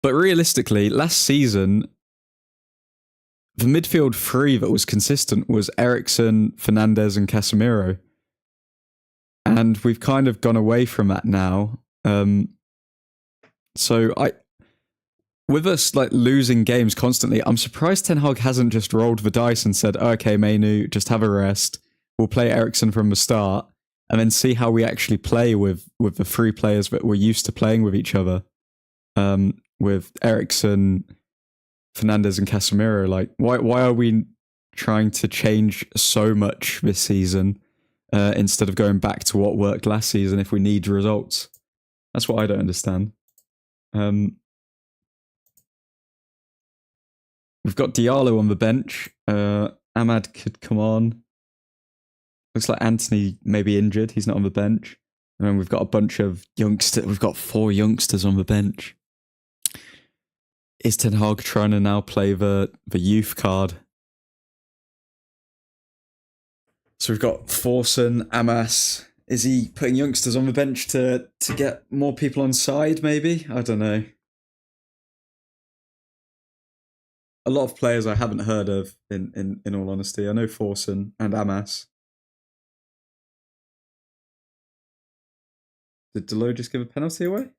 realistically, last season, the midfield 3 that was consistent was Ericsson, Fernandes, and Casemiro. And we've kind of gone away from that now. So with us like losing games constantly, I'm surprised Ten Hag hasn't just rolled the dice and said, oh, okay, Mainu, just have a rest. We'll play Ericsson from the start and then see how we actually play with the 3 players that we're used to playing with each other. With Ericsson, Fernandes, and Casemiro. Like, why are we trying to change so much this season instead of going back to what worked last season if we need results? That's what I don't understand. We've got Diallo on the bench. Ahmad could come on. Looks like Anthony may be injured. He's not on the bench. And then we've got a bunch of youngsters. We've got 4 youngsters on the bench. Is Ten Hag trying to now play the youth card? So we've got Forsen, Amas. Is he putting youngsters on the bench to get more people on side, maybe? I don't know. A lot of players I haven't heard of, in all honesty. I know Forsen and Amas. Did Delo just give a penalty away?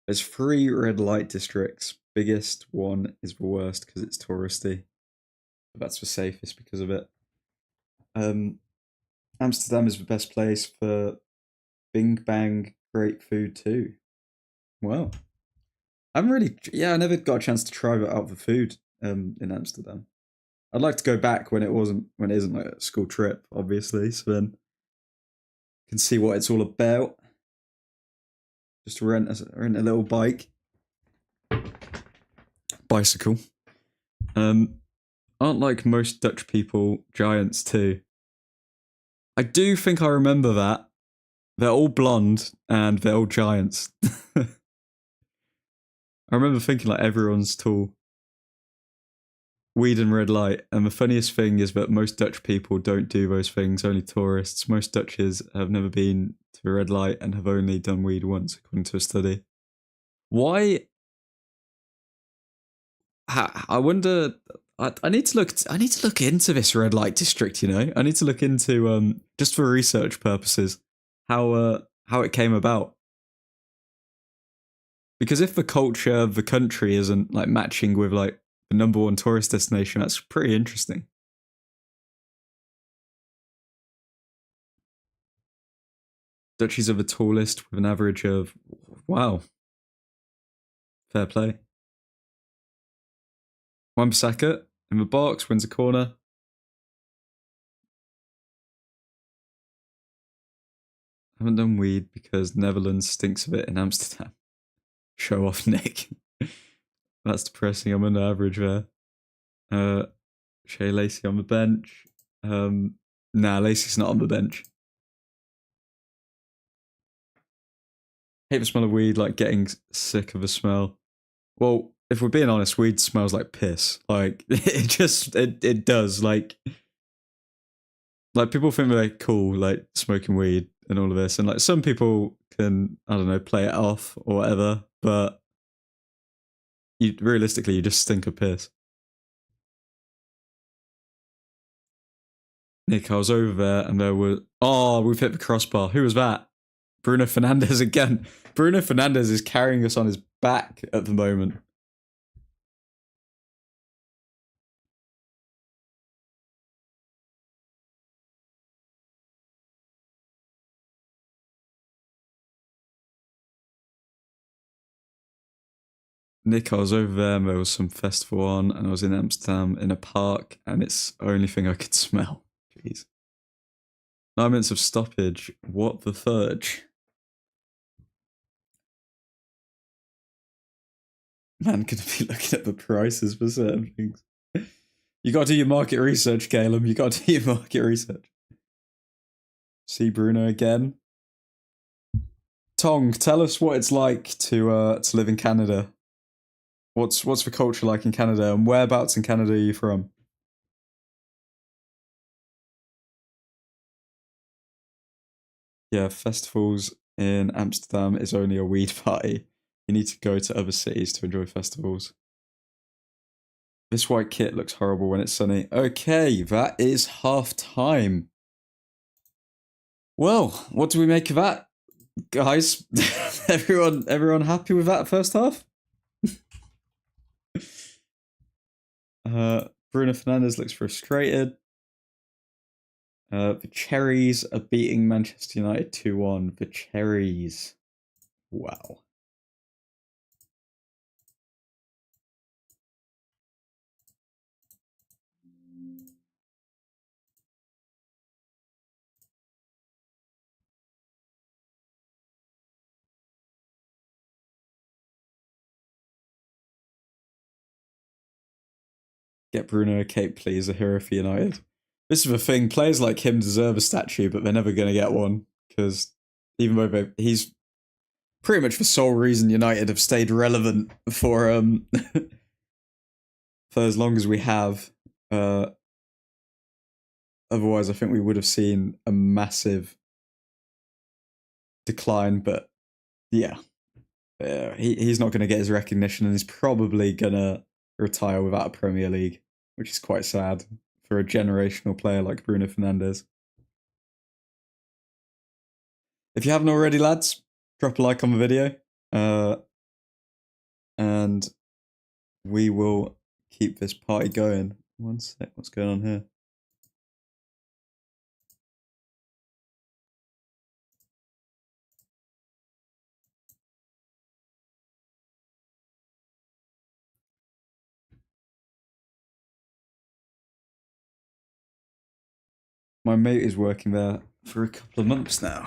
There's 3 red light districts. Biggest one is the worst because it's touristy. But that's the safest because of it. Amsterdam is the best place for Bing Bang great food too. Well, I never got a chance to try out the food in Amsterdam. I'd like to go back when it isn't like a school trip, obviously, so then I can see what it's all about. Just rent a little bicycle. Aren't like most Dutch people giants too? I do think I remember that. They're all blonde and they're all giants. I remember thinking like everyone's tall. Weed and red light. And the funniest thing is that most Dutch people don't do those things, only tourists. Most Dutches have never been to the red light and have only done weed once, according to a study. Why? I wonder. I need to look into this red light district. You know, I need to look into just for research purposes how it came about. Because if the culture of the country isn't like matching with like the #1 tourist destination, that's pretty interesting. Dutchies are the tallest with an average of, wow, fair play. Wan-Bissaka in the box, wins a corner. Haven't done weed because Netherlands stinks of it in Amsterdam. Show off, Nick. That's depressing. I'm under average there. Shea Lacey on the bench. Nah, Lacey's not on the bench. Hate the smell of weed, like getting sick of the smell. Well, if we're being honest, weed smells like piss. Like it does. Like people think they're cool, like smoking weed and all of this, and like some people can, I don't know, play it off or whatever, but realistically you just stink of piss. Nick, I was over there and there were, we've hit the crossbar. Who was that? Bruno Fernandes again. Bruno Fernandes is carrying us on his back at the moment. Nick, I was over there and there was some festival on and I was in Amsterdam in a park and it's the only thing I could smell. Jeez. 9 minutes of stoppage. What the fudge? Man, gonna be looking at the prices for certain things. You gotta do your market research, Caleb. You gotta do your market research. See Bruno again. Tong, tell us what it's like to live in Canada. What's the culture like in Canada, and whereabouts in Canada are you from? Yeah, festivals in Amsterdam is only a weed party. You need to go to other cities to enjoy festivals. This white kit looks horrible when it's sunny. Okay, that is half time. Well, what do we make of that, guys? everyone happy with that first half? Bruno Fernandes looks frustrated. The Cherries are beating Manchester United 2-1. The Cherries. Wow. Get Bruno a cape, please. A hero for United. This is the thing. Players like him deserve a statue, but they're never going to get one because even though he's pretty much the sole reason United have stayed relevant for for as long as we have. Otherwise, I think we would have seen a massive decline. But yeah, he's not going to get his recognition, and he's probably going to retire without a Premier League, which is quite sad for a generational player like Bruno Fernandes. If you haven't already, lads, drop a like on the video, and we will keep this party going. One sec, what's going on here? My mate is working there for a couple of months now.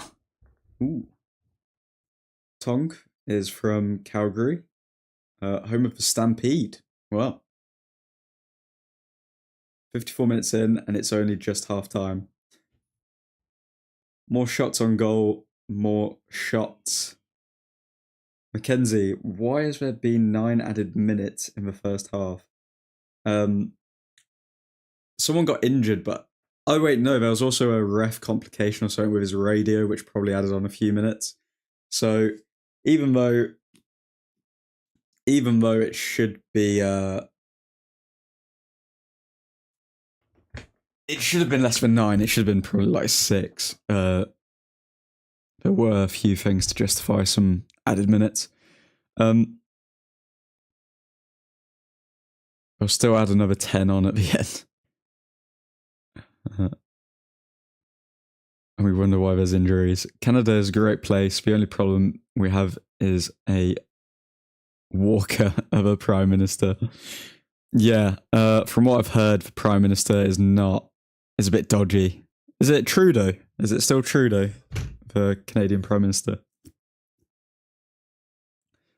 Ooh. Tonk is from Calgary, home of the Stampede. Wow. 54 minutes in, and it's only just half time. More shots on goal, more shots. Mackenzie, why has there been 9 added minutes in the first half? Someone got injured, but oh wait, no, there was also a ref complication or something with his radio, which probably added on a few minutes. So even though it should be it should have been less than 9, it should have been probably like 6. There were a few things to justify some added minutes. I'll still add another 10 on at the end. And we wonder why there's injuries. Canada is a great place. The only problem we have is a walker of a prime minister. Yeah, from what I've heard, the prime minister is a bit dodgy. Is it Trudeau? Is it still Trudeau, the Canadian prime minister?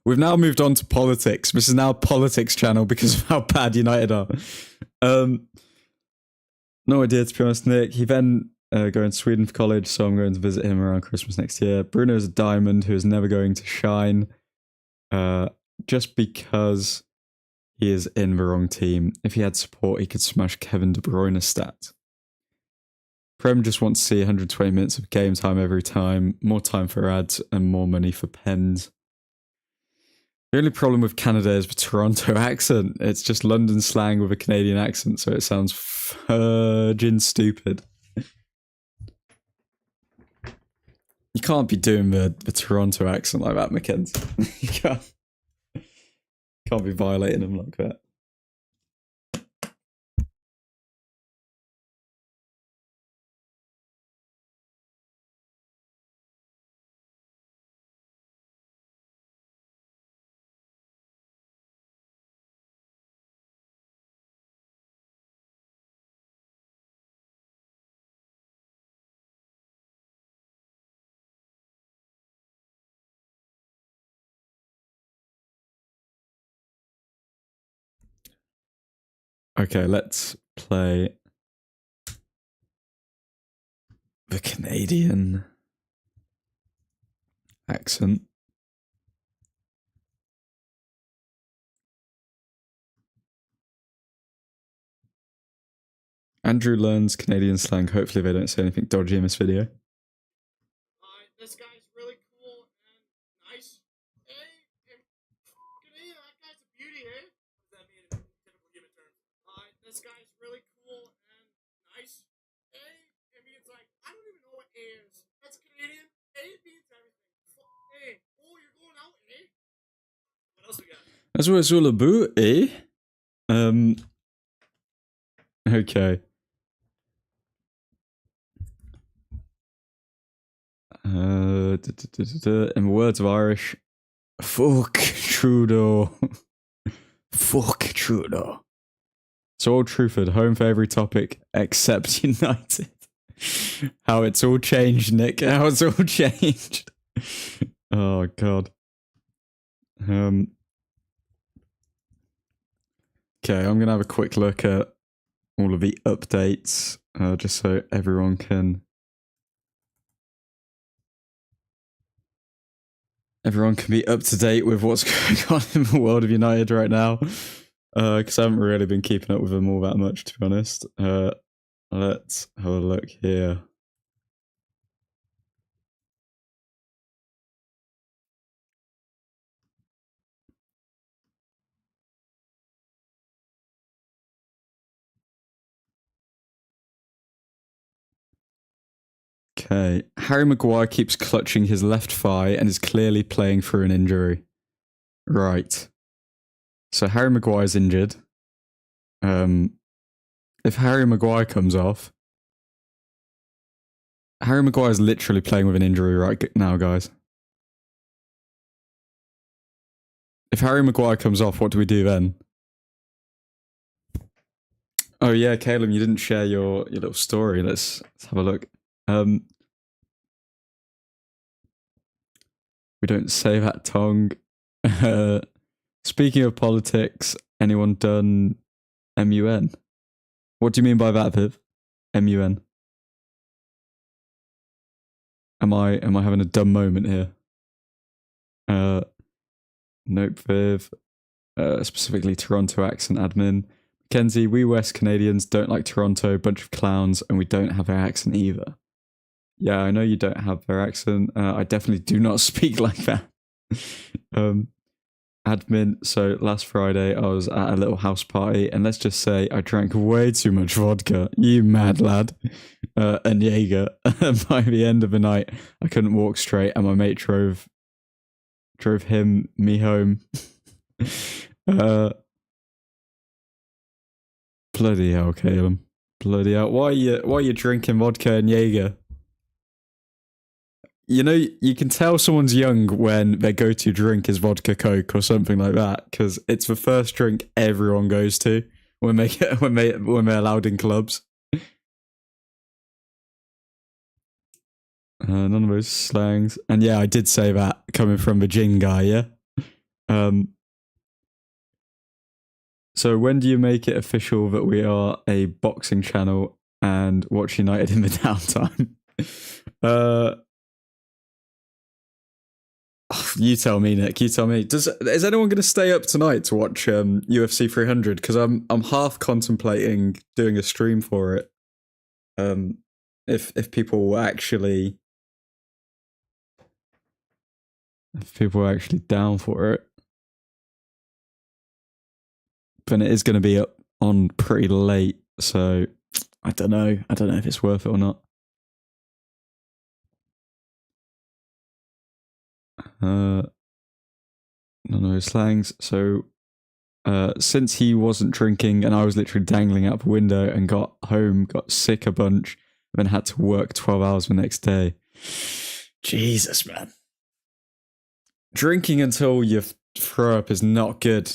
We've now moved on to politics. This is now a politics channel because of how bad United are. No idea, to be honest, Nick. He then going to Sweden for college, so I'm going to visit him around Christmas next year. Bruno is a diamond who is never going to shine just because he is in the wrong team. If he had support, he could smash Kevin De Bruyne's stat. Prem just wants to see 120 minutes of game time every time, more time for ads, and more money for pens. The only problem with Canada is the Toronto accent. It's just London slang with a Canadian accent, so it sounds virgin stupid. You can't be doing the Toronto accent like that, Mackenzie. You can't be violating them like that. Okay, let's play the Canadian accent. Andrew learns Canadian slang. Hopefully they don't say anything dodgy in this video. This guy's really cool and nice. Hey, Canadian, that guy's a beauty, eh? What does that mean in typical human terms? This guy's really cool and nice. Hey, it means like, I don't even know what A is. That's Canadian. A means everything. Hey, oh, you're going out, eh? What else we got? That's what it's all about, eh? Okay. In the words of Irish, fuck Trudeau. Fuck Trudeau. So Old Truthford, home for every topic except United. How it's all changed, Nick. How it's all changed. Oh, God. Okay, I'm gonna have a quick look at all of the updates, just so everyone can be up to date with what's going on in the world of United right now. Because I haven't really been keeping up with them all that much, to be honest. Let's have a look here. Okay, Harry Maguire keeps clutching his left thigh and is clearly playing through an injury. Right. So Harry Maguire's injured. If Harry Maguire comes off, Harry Maguire's literally playing with an injury right now, guys. If Harry Maguire comes off, what do we do then? Oh yeah, Caleb, you didn't share your little story. Let's have a look. We don't say that tongue. Speaking of politics, anyone done MUN? What do you mean by that, Viv? MUN. Am I having a dumb moment here? Nope, Viv. Specifically Toronto accent admin. Kenzie, we West Canadians don't like Toronto, bunch of clowns, and we don't have their accent either. Yeah, I know you don't have their accent. I definitely do not speak like that. Admin, so last Friday I was at a little house party, and let's just say I drank way too much vodka, you mad lad, and Jaeger. By the end of the night, I couldn't walk straight, and my mate drove me home. Bloody hell, Caleb. Bloody hell. Why are you drinking vodka and Jaeger? You know, you can tell someone's young when their go-to drink is vodka Coke or something like that, because it's the first drink everyone goes to when they're allowed in clubs. None of those slangs. And yeah, I did say that coming from the gin guy, yeah? So when do you make it official that we are a boxing channel and watch United in the downtime? You tell me, Nick. You tell me. Is anyone going to stay up tonight to watch UFC 300? Because I'm half contemplating doing a stream for it. If people were actually down for it, but it is going to be up on pretty late, so I don't know. I don't know if it's worth it or not. None of those slangs. So, since he wasn't drinking and I was literally dangling out the window and got home, got sick a bunch, then had to work 12 hours the next day. Jesus, man. Drinking until you throw up is not good.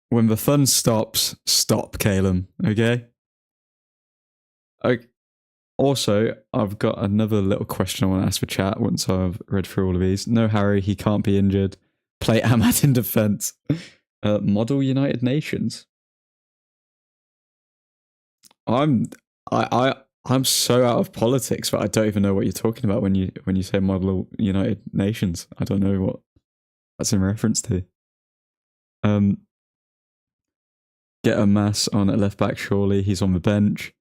When the fun stops, stop, Caleb. Okay? Also, I've got another little question I want to ask for chat once I've read through all of these. No, Harry, he can't be injured. Play Ahmad in defense. Model United Nations. I'm so out of politics that I don't even know what you're talking about when you say model United Nations. I don't know what that's in reference to. Get a mass on at left back, surely. He's on the bench.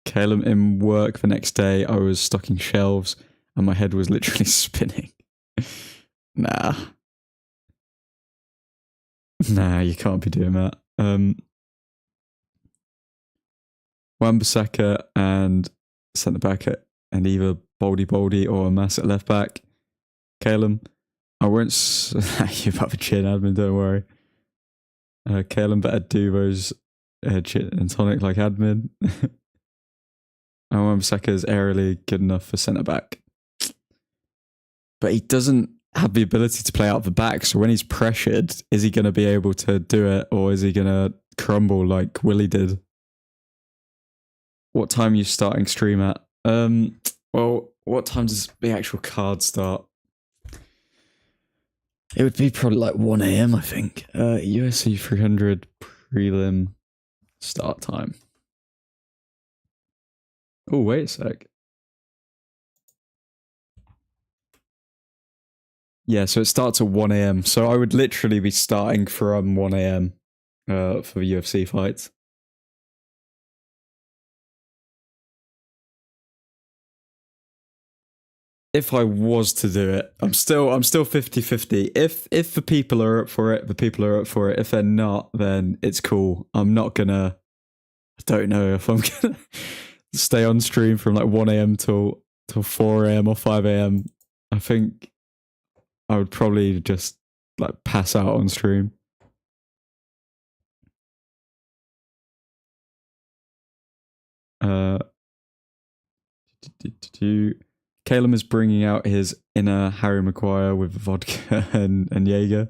Caleb in work the next day, I was stocking shelves and my head was literally spinning. Nah, you can't be doing that. Wan-Bissaka and centre back and either Boldy or a mass at left back. Caleb, I won't slag you about the chin admin, don't worry. Caleb better do those gin and tonic like admin. And Wan-Bissaka is aerially good enough for centre back, but he doesn't have the ability to play out the back. So when he's pressured, is he going to be able to do it, or is he going to crumble like Willie did? What time are you starting stream at? Well, what time does the actual card start? It would be probably like 1 a.m. I think. UFC 300 prelim start time. Oh, wait a sec. Yeah, so it starts at 1 a.m. So I would literally be starting from 1 a.m. For UFC fights. If I was to do it, I'm still 50-50. If the people are up for it, the people are up for it. If they're not, then it's cool. I'm not gonna, I don't know if I'm gonna stay on stream from like 1 a.m. till 4 a.m. or 5 a.m. I think I would probably just like pass out on stream. Calum is bringing out his inner Harry Maguire with vodka and Jaeger.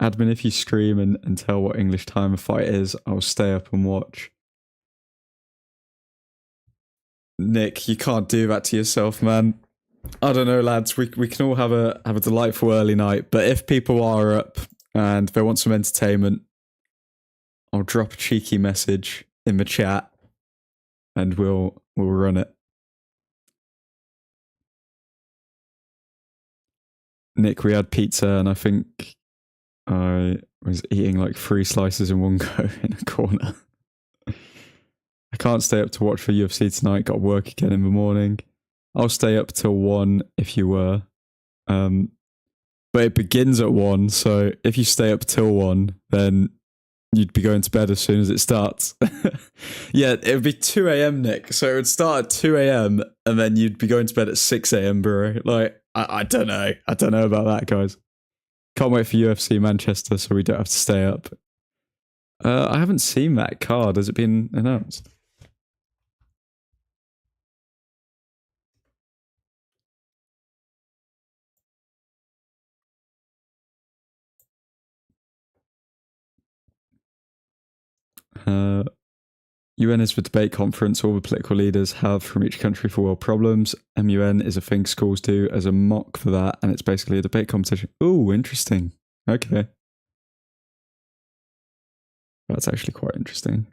Admin, if you stream and tell what English time a fight is, I'll stay up and watch. Nick, you can't do that to yourself, man. I don't know, lads. We can all have a delightful early night, but if people are up and they want some entertainment, I'll drop a cheeky message in the chat, and we'll run it. Nick, we had pizza, and I think I was eating like 3 slices in one go in a corner. I can't stay up to watch for UFC tonight. Got work again in the morning. I'll stay up till 1 if you were. But it begins at 1, so if you stay up till 1, then you'd be going to bed as soon as it starts. Yeah, it would be 2 a.m, Nick. So it would start at 2 a.m, and then you'd be going to bed at 6 a.m, bro. Like, I don't know. I don't know about that, guys. Can't wait for UFC Manchester so we don't have to stay up. I haven't seen that card. Has it been announced? UN is the debate conference all the political leaders have from each country for world problems. MUN is a thing schools do as a mock for that, and it's basically a debate competition. Ooh, interesting. Okay. That's actually quite interesting.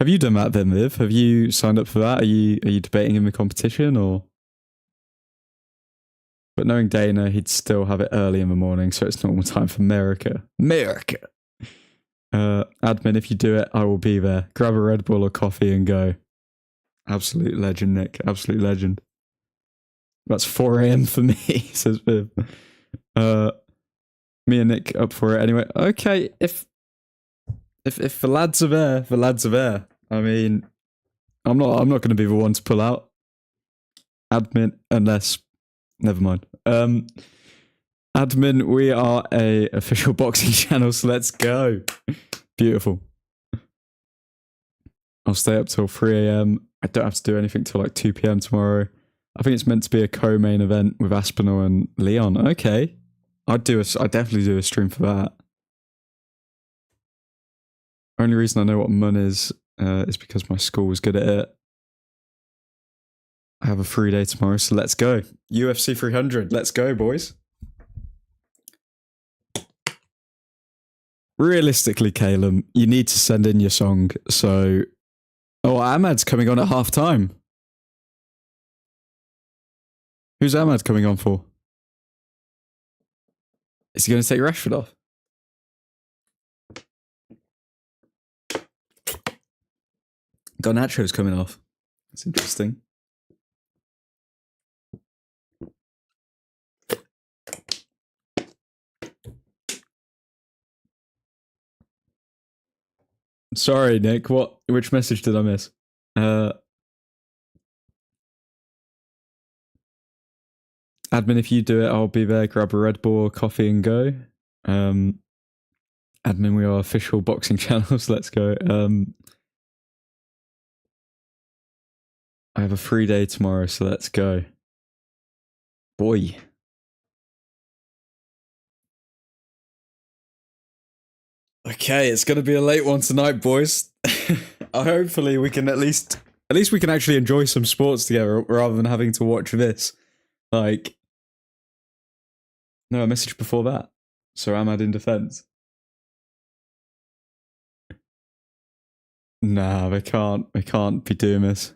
Have you done that then, Viv? Have you signed up for that? Are you debating in the competition or? But knowing Dana, he'd still have it early in the morning, so it's normal time for America. America! Admin, if you do it, I will be there. Grab a Red Bull or coffee and go. Absolute legend, Nick. Absolute legend. That's 4 a.m. for me, says Viv. Me and Nick up for it anyway. Okay, if the lads are there, the lads are there. I mean, I'm not going to be the one to pull out. Admin, unless, never mind. Admin, we are a official boxing channel, so let's go. Beautiful. I'll stay up till 3 a.m. I don't have to do anything till like 2 p.m. tomorrow. I think it's meant to be a co-main event with Aspinall and Leon. Okay. I'd definitely do a stream for that. Only reason I know what MUN is because my school was good at it. I have a free day tomorrow, so let's go. UFC 300, let's go, boys. Realistically, Calum, you need to send in your song, so... Oh, Ahmad's coming on at half time. Who's Ahmad coming on for? Is he going to take Rashford off? Garnacho's coming off. That's interesting. Sorry, Nick. Which message did I miss? Admin, if you do it, I'll be there. Grab a Red Bull, coffee, and go. Admin, we are official boxing channels. Let's go. I have a free day tomorrow, so let's go. Boy. Okay, it's gonna be a late one tonight, boys. Hopefully we can at least we can actually enjoy some sports together rather than having to watch this. Like, No, a message before that. So Ahmad in defense. Nah, they can't. They can't be doing this.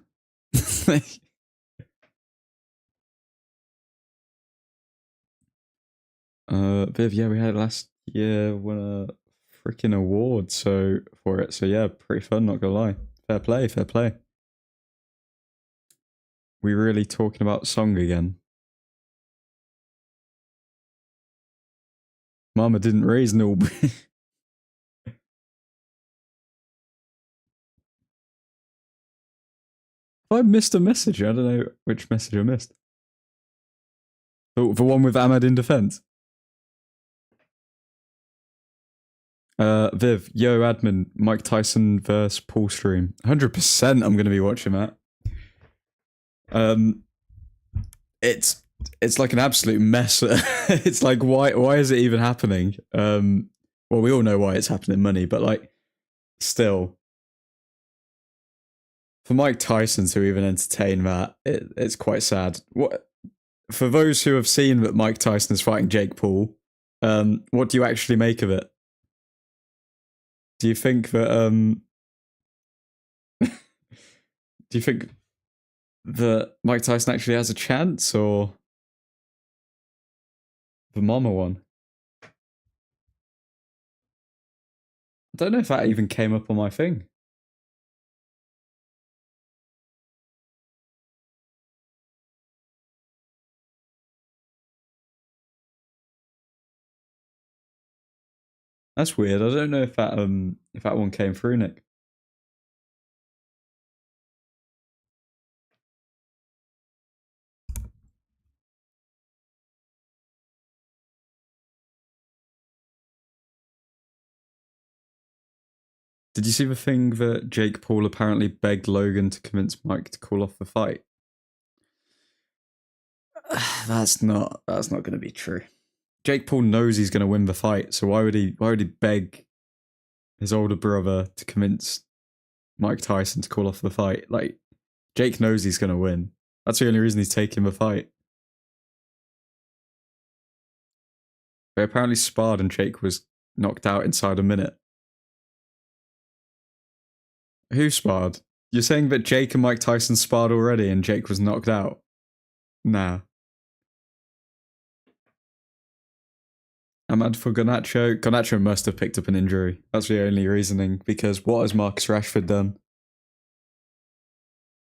Viv, yeah, we had last year won a freaking award for it. So yeah, pretty fun. Not gonna lie. Fair play. Fair play. We really talking about song again. Mama didn't raise no. I missed a message. I don't know which message I missed. The one with Ahmad in defense. Viv, yo, admin, Mike Tyson versus Paul stream. 100% I'm going to be watching that. It's like an absolute mess. It's like, why is it even happening? Well, we all know why it's happening, money, but like, still. For Mike Tyson to even entertain that, it's quite sad. What for those who have seen that Mike Tyson is fighting Jake Paul, what do you actually make of it? Do you think that do you think that Mike Tyson actually has a chance, or the Mama one? I don't know if that even came up on my thing. That's weird. I don't know if that one came through, Nick. Did you see the thing that Jake Paul apparently begged Logan to convince Mike to call off the fight? That's not going to be true. Jake Paul knows he's going to win the fight, so why would he beg his older brother to convince Mike Tyson to call off the fight? Like, Jake knows he's going to win. That's the only reason he's taking the fight. They apparently sparred and Jake was knocked out inside a minute. Who sparred? You're saying that Jake and Mike Tyson sparred already and Jake was knocked out? Nah. Ahmad for Garnacho. Garnacho must have picked up an injury. That's the only reasoning, because what has Marcus Rashford done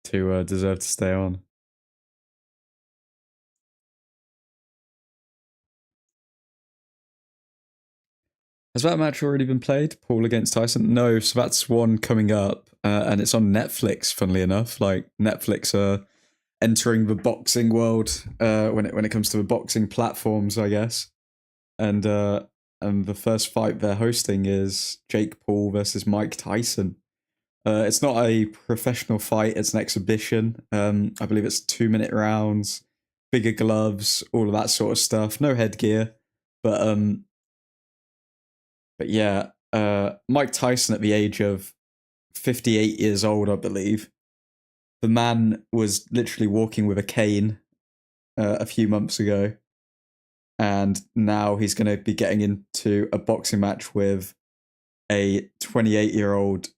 to deserve to stay on? Has that match already been played? Paul against Tyson? No, so that's one coming up, and it's on Netflix. Funnily enough, like Netflix are entering the boxing world when it comes to the boxing platforms, I guess. And the first fight they're hosting is Jake Paul versus Mike Tyson. It's not a professional fight; it's an exhibition. I believe it's 2-minute rounds, bigger gloves, all of that sort of stuff. No headgear, but yeah, Mike Tyson at the age of 58 years old, I believe. The man was literally walking with a cane a few months ago. And now he's going to be getting into a boxing match with a 28-year-old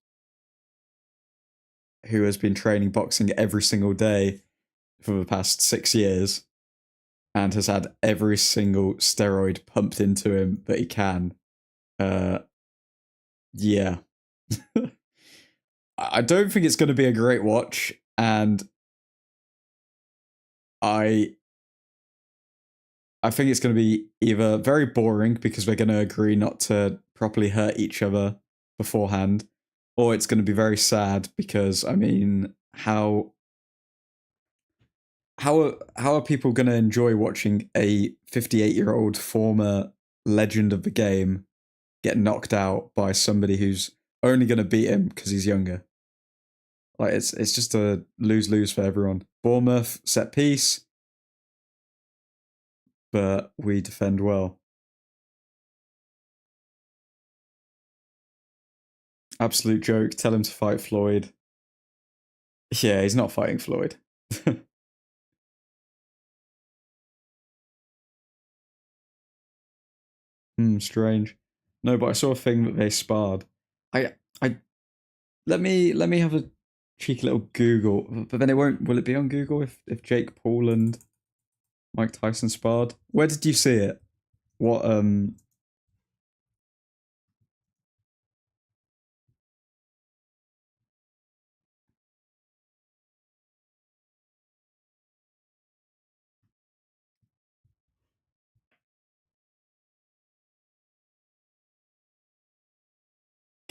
who has been training boxing every single day for the past 6 years and has had every single steroid pumped into him that he can. Yeah. I don't think it's going to be a great watch, and I think it's going to be either very boring because we're going to agree not to properly hurt each other beforehand, or it's going to be very sad because, I mean, how are people going to enjoy watching a 58-year-old former legend of the game get knocked out by somebody who's only going to beat him because he's younger? Like, it's just a lose-lose for everyone. Bournemouth set piece, but we defend well. Absolute joke. Tell him to fight Floyd. Yeah, he's not fighting Floyd. Strange. No, but I saw a thing that they sparred. I let me have a cheeky little Google, but then it won't. Will it be on Google if Jake Paul and Mike Tyson sparred? Where did you see it? What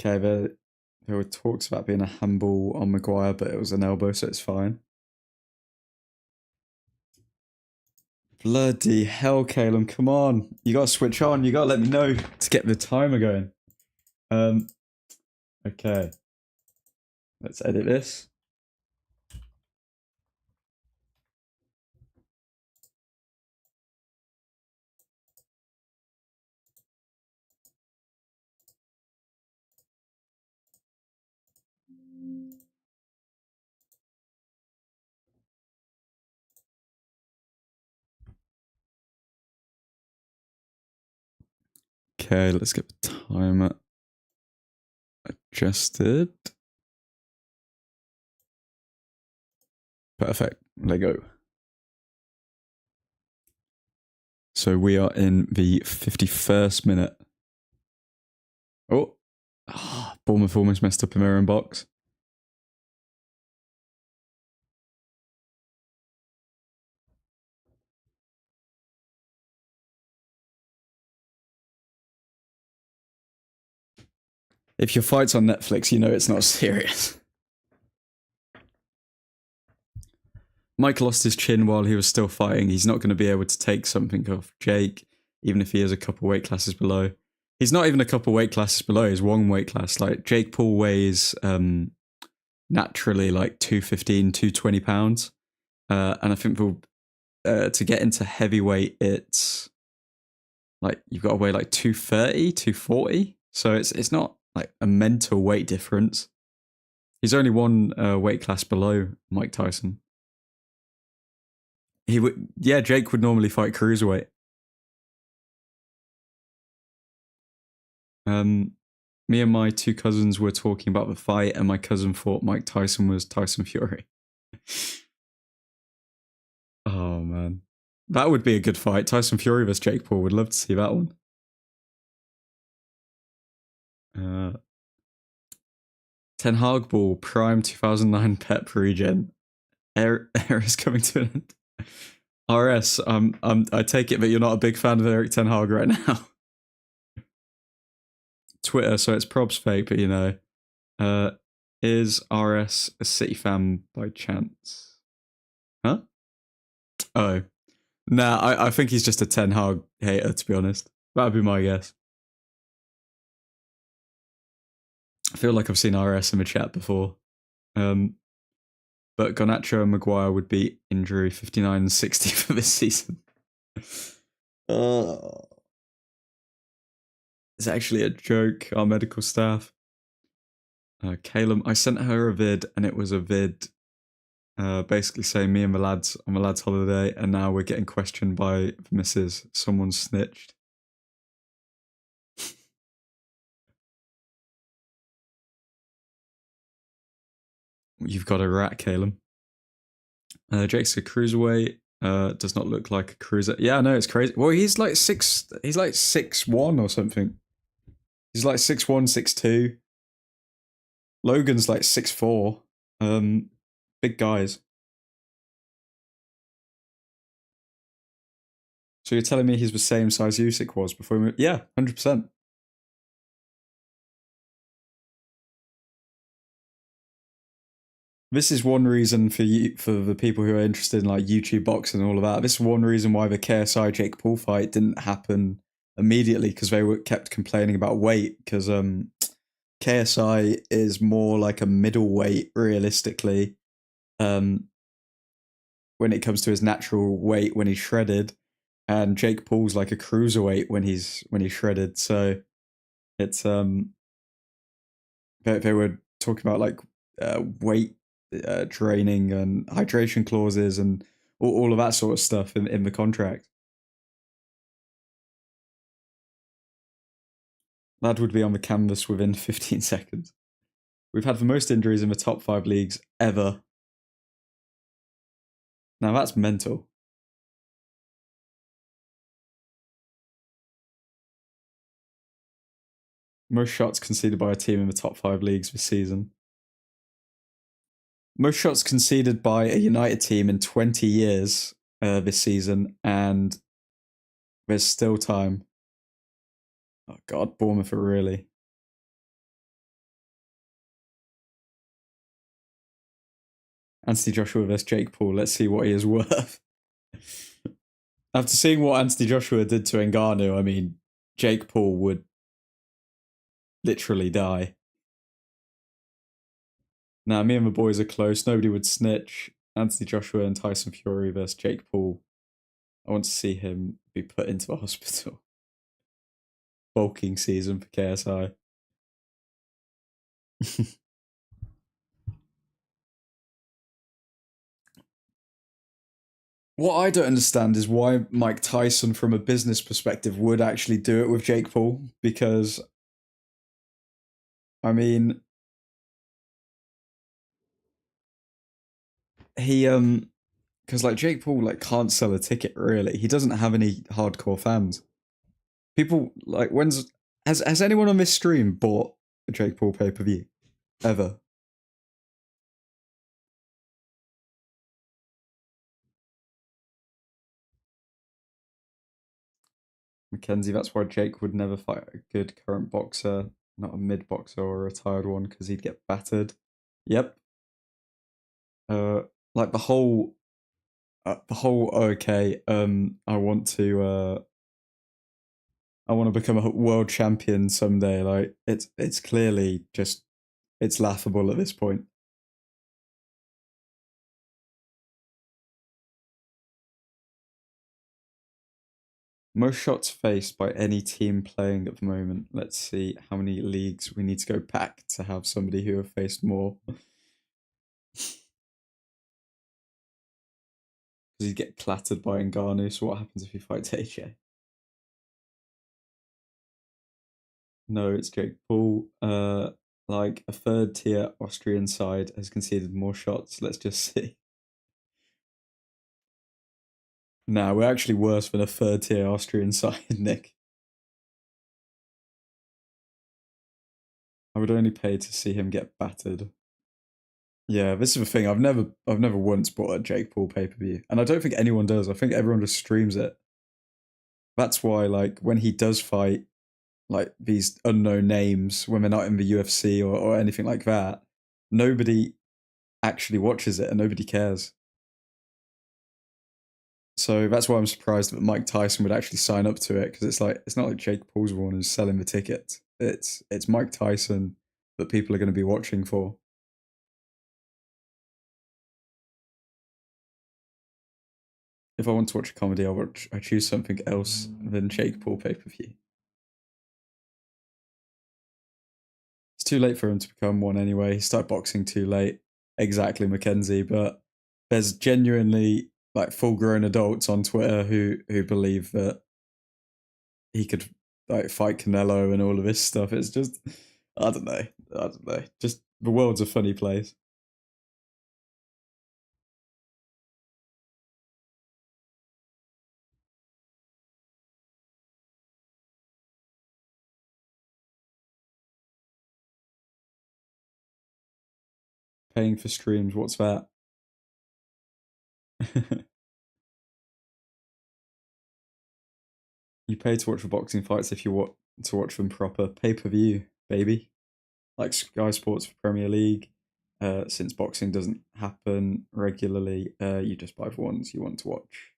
Okay, there were talks about being a handball on Maguire, but it was an elbow, so it's fine. Bloody hell, Caleb, come on. You gotta switch on, you gotta let me know to get the timer going. Okay. Let's edit this. Okay, let's get the timer adjusted. Perfect. Let go. So we are in the 51st minute. Oh, Bournemouth almost messed up in their own box. If your fight's on Netflix, you know it's not serious. Mike lost his chin while he was still fighting. He's not going to be able to take something off Jake, even if he is a couple weight classes below. He's not even a couple weight classes below. He's one weight class. Like Jake Paul weighs naturally like 215, 220 pounds. And I think to get into heavyweight, it's like you've got to weigh like 230, 240. So it's not like a mental weight difference. He's only one weight class below Mike Tyson. He would, yeah. Jake would normally fight cruiserweight. Me and my two cousins were talking about the fight, and my cousin thought Mike Tyson was Tyson Fury. Oh man, that would be a good fight. Tyson Fury versus Jake Paul. Would love to see that one. Ten Hag Ball Prime 2009 Pep Regen. Air is coming to an end. RS, I take it that you're not a big fan of Eric Ten Hag right now. Twitter, so it's probs fake, but you know. Is RS a City fan by chance? Huh? Oh. Nah, I think he's just a Ten Hag hater, to be honest. That would be my guess. I feel like I've seen RS in the chat before. But Garnacho and Maguire would be injury 59 and 60 for this season. It's actually a joke, our medical staff. Caleb, I sent her a vid, and it was a vid basically saying me and the lads on the lads' holiday, and now we're getting questioned by the missus. Someone snitched. You've got a rat, Caleb. Jake's a cruiserweight. Does not look like a cruiser. Yeah, no, it's crazy. Well, he's like 6'1" or something. He's like 6'1", 6'2". Logan's like 6'4". Big guys. So you're telling me he's the same size Usyk was before he moved? Yeah, 100%. This is one reason for the people who are interested in like YouTube boxing and all of that. This is one reason why the KSI Jake Paul fight didn't happen immediately, because they were kept complaining about weight, because KSI is more like a middleweight realistically when it comes to his natural weight when he's shredded, and Jake Paul's like a cruiserweight when he's shredded. So it's they were talking about like weight training and hydration clauses and all of that sort of stuff in the contract. Lad would be on the canvas within 15 seconds. We've had the most injuries in the top 5 leagues ever. Now that's mental. Most shots conceded by a team in the top 5 leagues this season. Most shots conceded by a United team in 20 years this season, and there's still time. Oh God, Bournemouth are really. Anthony Joshua versus Jake Paul. Let's see what he is worth. After seeing what Anthony Joshua did to Ngannou, I mean, Jake Paul would literally die. Now, me and the boys are close. Nobody would snitch. Anthony Joshua and Tyson Fury versus Jake Paul. I want to see him be put into a hospital. Bulking season for KSI. What I don't understand is why Mike Tyson, from a business perspective, would actually do it with Jake Paul. Because, I mean, he because like Jake Paul like can't sell a ticket really. He doesn't have any hardcore fans. People like has anyone on this stream bought a Jake Paul pay-per-view ever? Mackenzie, that's why Jake would never fight a good current boxer, not a mid boxer or a retired one, because he'd get battered. Yep. Like the whole okay. I want to become a world champion someday. Like it's clearly just it's laughable at this point. Most shots faced by any team playing at the moment. Let's see how many leagues we need to go back to have somebody who have faced more. Because he'd get clattered by Ngannou, so what happens if he fights AJ? No, it's Jake Paul. Like a third tier Austrian side has conceded more shots. Let's just see. Nah, we're actually worse than a third tier Austrian side, Nick. I would only pay to see him get battered. Yeah, this is the thing. I've never once bought a Jake Paul pay-per-view. And I don't think anyone does. I think everyone just streams it. That's why, like, when he does fight like these unknown names, when they're not in the UFC or anything like that, nobody actually watches it and nobody cares. So that's why I'm surprised that Mike Tyson would actually sign up to it, because it's not like Jake Paul's the one who's selling the tickets. It's Mike Tyson that people are going to be watching for. If I want to watch a comedy, I choose something else than Jake Paul pay-per-view. It's too late for him to become one anyway. He started boxing too late. Exactly, Mackenzie. But there's genuinely like full-grown adults on Twitter who believe that he could like fight Canelo and all of this stuff. It's just I don't know. Just the world's a funny place. Paying for streams, what's that? You pay to watch the boxing fights if you want to watch them proper. Pay-per-view, baby. Like Sky Sports for Premier League. Since boxing doesn't happen regularly, you just buy the ones you want to watch.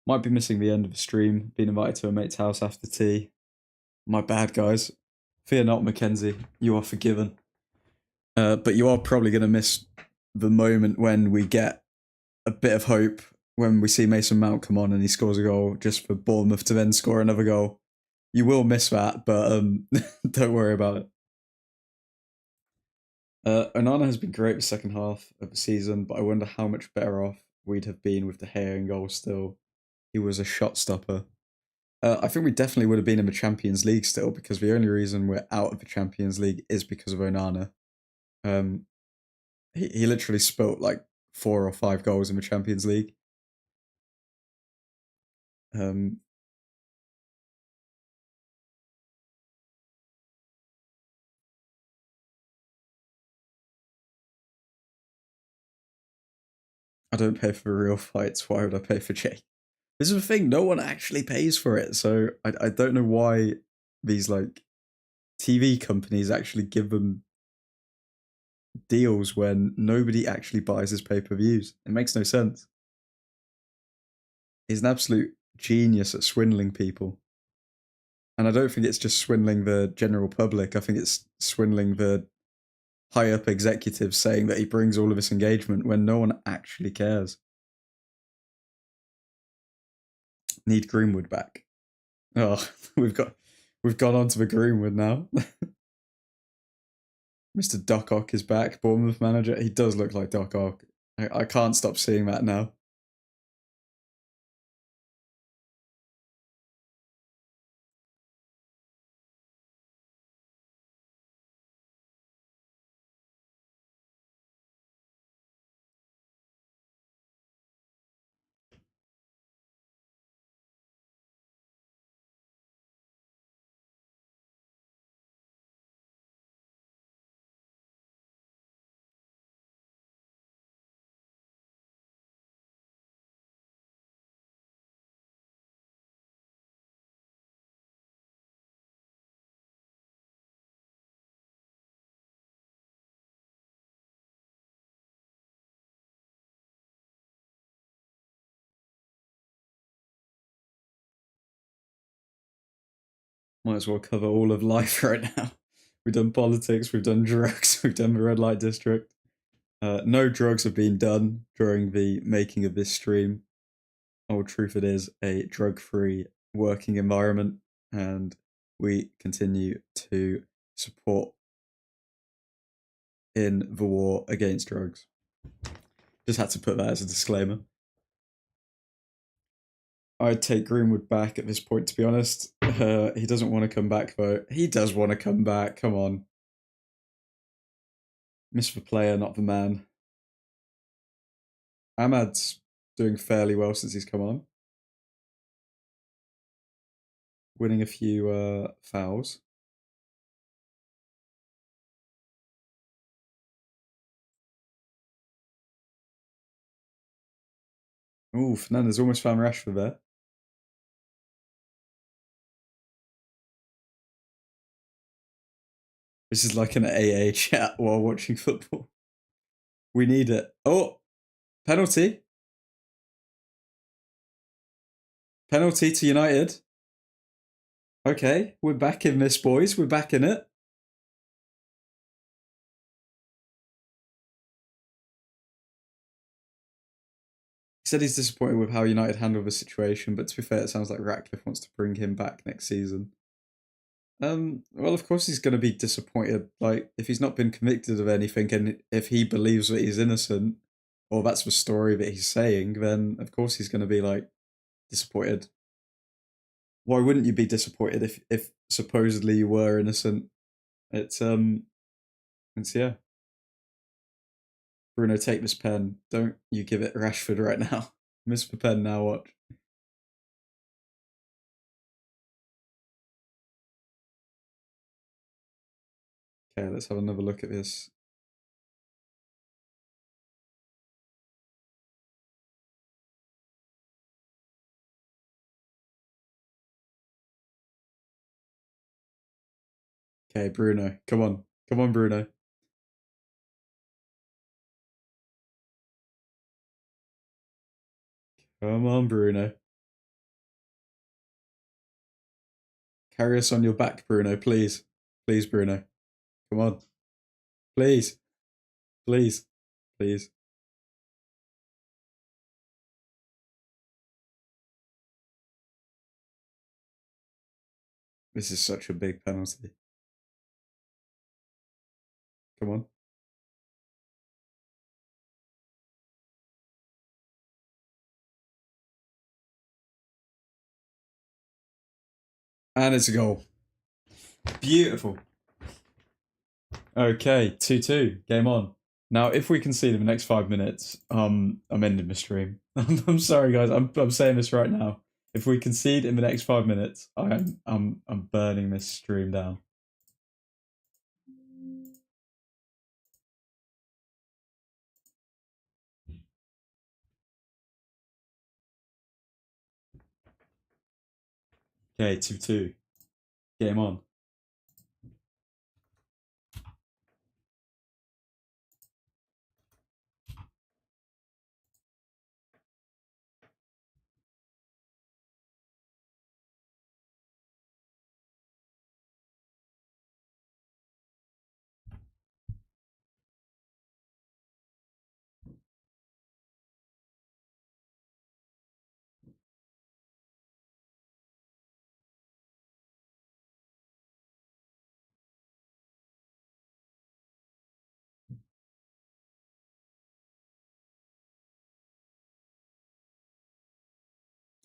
Might be missing the end of the stream. Been invited to a mate's house after tea. My bad, guys. Fear not, Mackenzie. You are forgiven. But you are probably going to miss the moment when we get a bit of hope when we see Mason Mount come on and he scores a goal just for Bournemouth to then score another goal. You will miss that, but don't worry about it. Onana has been great the second half of the season, but I wonder how much better off we'd have been with the hair and goal still. He was a shot stopper. I think we definitely would have been in the Champions League still, because the only reason we're out of the Champions League is because of Onana. He literally spilt like 4 or 5 goals in the Champions League. I don't pay for real fights. Why would I pay for Jake? This is the thing. No one actually pays for it, so I don't know why these like TV companies actually give them deals when nobody actually buys his pay-per-views. It makes no sense. He's an absolute genius at swindling people. And I don't think it's just swindling the general public. I think it's swindling the high-up executives saying that he brings all of this engagement when no one actually cares. Need Greenwood back. Oh, we've gone on to the Greenwood now. Mr. Doc Ock is back, Bournemouth manager. He does look like Doc Ock. I can't stop seeing that now. Might as well cover all of life right now. We've done politics, we've done drugs, we've done the red light district. No drugs have been done during the making of this stream. Old Truthford is a drug-free working environment, and we continue to support in the war against drugs. Just had to put that as a disclaimer. I'd take Greenwood back at this point, to be honest. He doesn't want to come back, though. He does want to come back. Come on. Miss the player, not the man. Ahmad's doing fairly well since he's come on. Winning a few fouls. Ooh, Fernandes almost found Rashford there. This is like an AA chat while watching football. We need it. Oh, penalty. Penalty to United. Okay, we're back in this, boys. We're back in it. He said he's disappointed with how United handled the situation, but to be fair, it sounds like Ratcliffe wants to bring him back next season. Well, of course he's going to be disappointed. Like, if he's not been convicted of anything, and if he believes that he's innocent, or that's the story that he's saying, then of course he's going to be like disappointed. Why wouldn't you be disappointed if supposedly you were innocent? It's yeah. Bruno, take this pen. Don't you give it Rashford right now. Miss the pen now. Watch. Okay, let's have another look at this. Okay, Bruno. Come on. Come on, Bruno. Come on, Bruno. Carry us on your back, Bruno, please. Please, Bruno. Come on. Please. Please. Please. This is such a big penalty. Come on. And it's a goal. Beautiful. Okay, 2-2. Game on. Now, if we concede in the next 5 minutes, I'm ending the stream. I'm sorry, guys. I'm saying this right now. If we concede in the next 5 minutes, I'm burning this stream down. Okay, 2-2. Game on.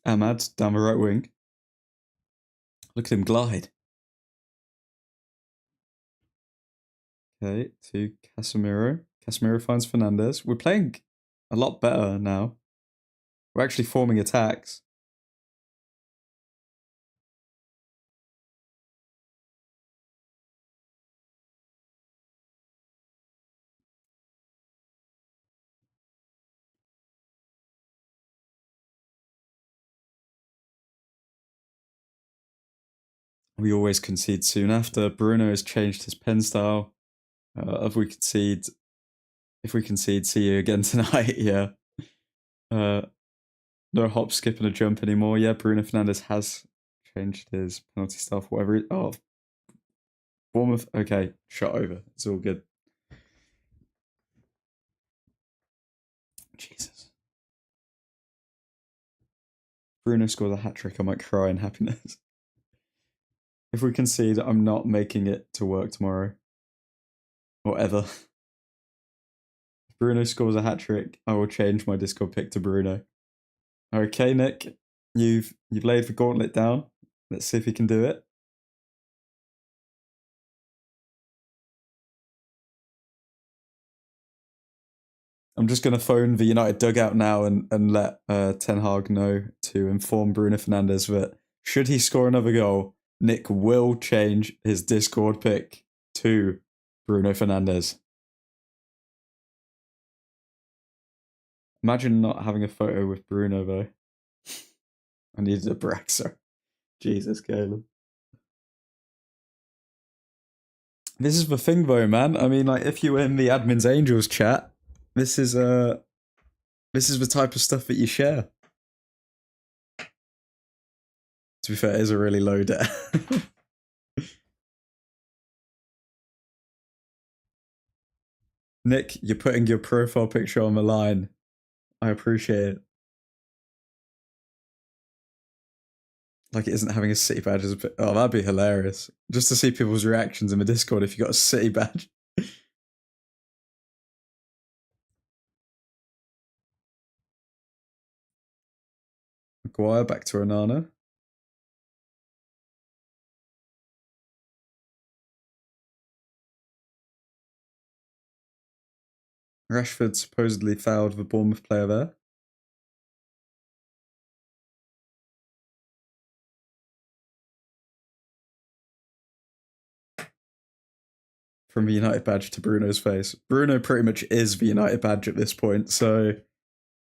Ahmad down the right wing. Look at him glide. Okay, to Casemiro. Casemiro finds Fernandez. We're playing a lot better now. We're actually forming attacks. We always concede soon after. Bruno has changed his pen style. If we concede, see you again tonight. Yeah. No hop, skip, and a jump anymore. Yeah, Bruno Fernandes has changed his penalty style for whatever. Oh, Bournemouth. Okay, shot over. It's all good. Jesus. Bruno scores a hat trick. I might cry in happiness. If we concede, I'm not making it to work tomorrow. Or ever. If Bruno scores a hat trick, I will change my Discord pick to Bruno. Okay, Nick. You've laid the gauntlet down. Let's see if you can do it. I'm just going to phone the United dugout now and let Ten Hag know to inform Bruno Fernandes that should he score another goal, Nick will change his Discord pick to Bruno Fernandes. Imagine not having a photo with Bruno, though. I needed a Braxer. Jesus, Caleb. This is the thing, though, man. I mean, like, if you were in the Admin's Angels chat, this is the type of stuff that you share. To be fair, it is a really low debt. Nick, you're putting your profile picture on the line. I appreciate it. Like it isn't having a city badge as a bit. Oh, that'd be hilarious. Just to see people's reactions in the Discord if you got a city badge. Maguire back to Onana. Rashford supposedly fouled the Bournemouth player there. From the United badge to Bruno's face. Bruno pretty much is the United badge at this point, so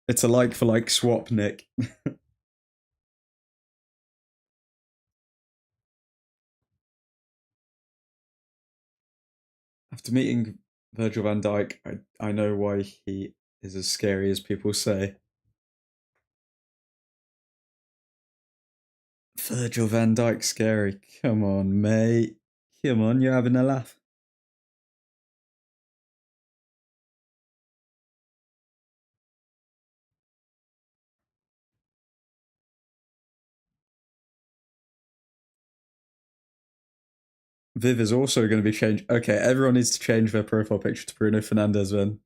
it's a like for like swap, Nick. After meeting Virgil van Dijk, I know why he is as scary as people say. Virgil van Dijk scary. Come on, mate. Come on, you're having a laugh. Viv is also going to be changed. Okay, everyone needs to change their profile picture to Bruno Fernandes then.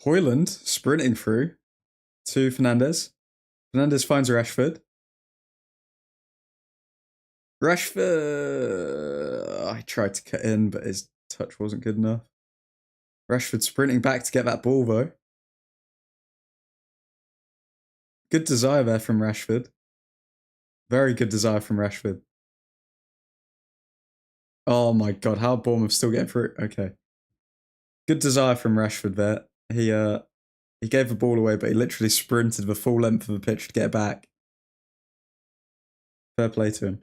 Hoyland sprinting through to Fernandez. Fernandez finds Rashford. Rashford. I tried to cut in, but his touch wasn't good enough. Rashford sprinting back to get that ball, though. Good desire there from Rashford. Very good desire from Rashford. Oh my god, how Bournemouth still getting through? Okay. Good desire from Rashford there. He gave the ball away, but he literally sprinted the full length of the pitch to get it back. Fair play to him.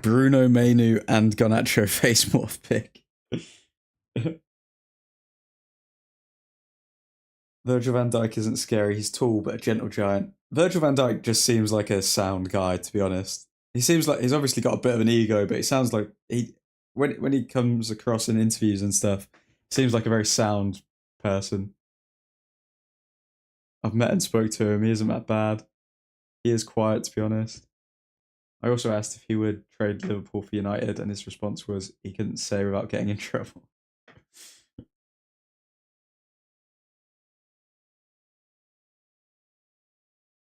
Bruno Menu and Garnacho face morph pick. Virgil van Dijk isn't scary. He's tall but a gentle giant. Virgil van Dijk just seems like a sound guy, to be honest. He seems like he's obviously got a bit of an ego, but he sounds like when he comes across in interviews and stuff, seems like a very sound person. I've met and spoke to him. He isn't that bad. He is quiet, to be honest. I also asked if he would trade Liverpool for United, and his response was he couldn't say without getting in trouble.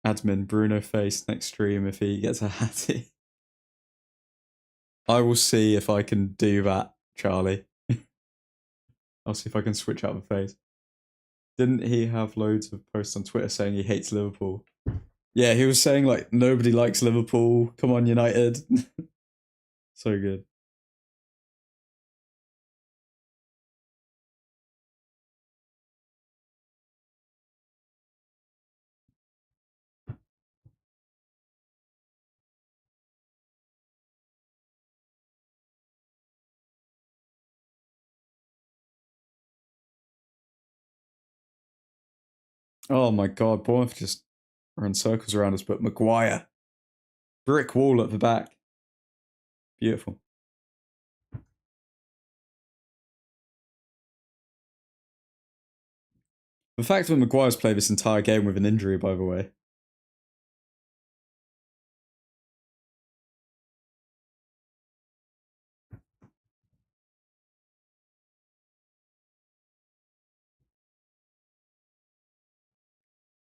Admin Bruno face next stream if he gets a hattie. I will see if I can do that, Charlie. I'll see if I can switch out the face. Didn't he have loads of posts on Twitter saying he hates Liverpool? Yeah, he was saying like nobody likes Liverpool. Come on, United. So good. Oh my god, Bournemouth just run circles around us, but Maguire. Brick wall at the back. Beautiful. The fact that Maguire's played this entire game with an injury, by the way.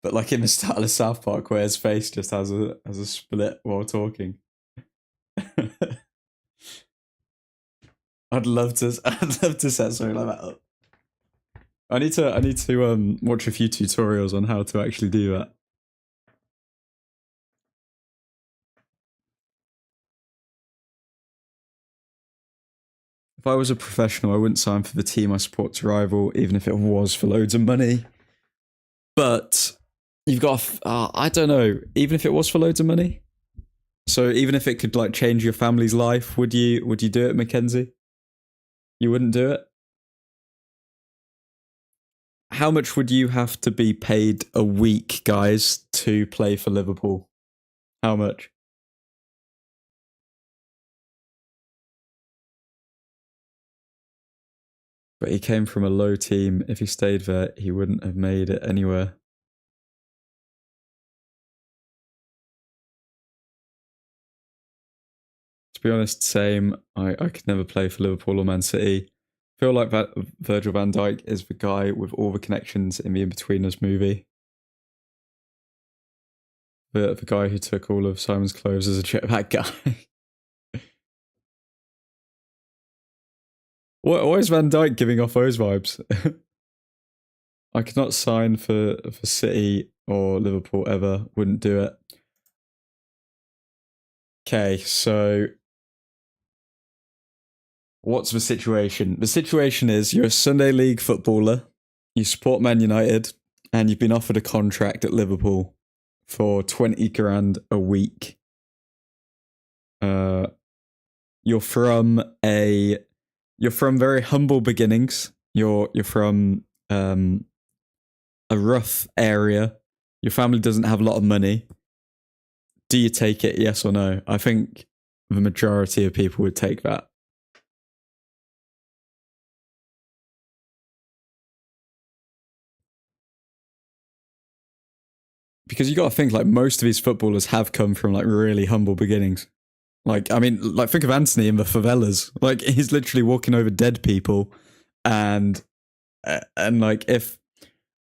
But like in the style of South Park, where his face just has a split while talking. I'd love to set something like that up. I need to watch a few tutorials on how to actually do that. If I was a professional, I wouldn't sign for the team I support to rival, even if it was for loads of money. But you've got, I don't know, even if it was for loads of money. So even if it could like change your family's life, would you do it, Mackenzie? You wouldn't do it? How much would you have to be paid a week, guys, to play for Liverpool? How much? But he came from a low team. If he stayed there, he wouldn't have made it anywhere. To be honest, same. I could never play for Liverpool or Man City. I feel like that Virgil van Dijk is the guy with all the connections in the In-Betweeners movie. The guy who took all of Simon's clothes as a trip. That guy. Why is Van Dijk giving off those vibes? I could not sign for City or Liverpool ever. Wouldn't do it. Okay, so what's the situation? The situation is you're a Sunday League footballer, you support Man United, and you've been offered a contract at Liverpool for 20 grand a week. You're from very humble beginnings. You're from a rough area. Your family doesn't have a lot of money. Do you take it, yes or no? I think the majority of people would take that. because you got to think like most of these footballers have come from like really humble beginnings. Like, I mean, like think of Anthony in the favelas. Like he's literally walking over dead people, and like if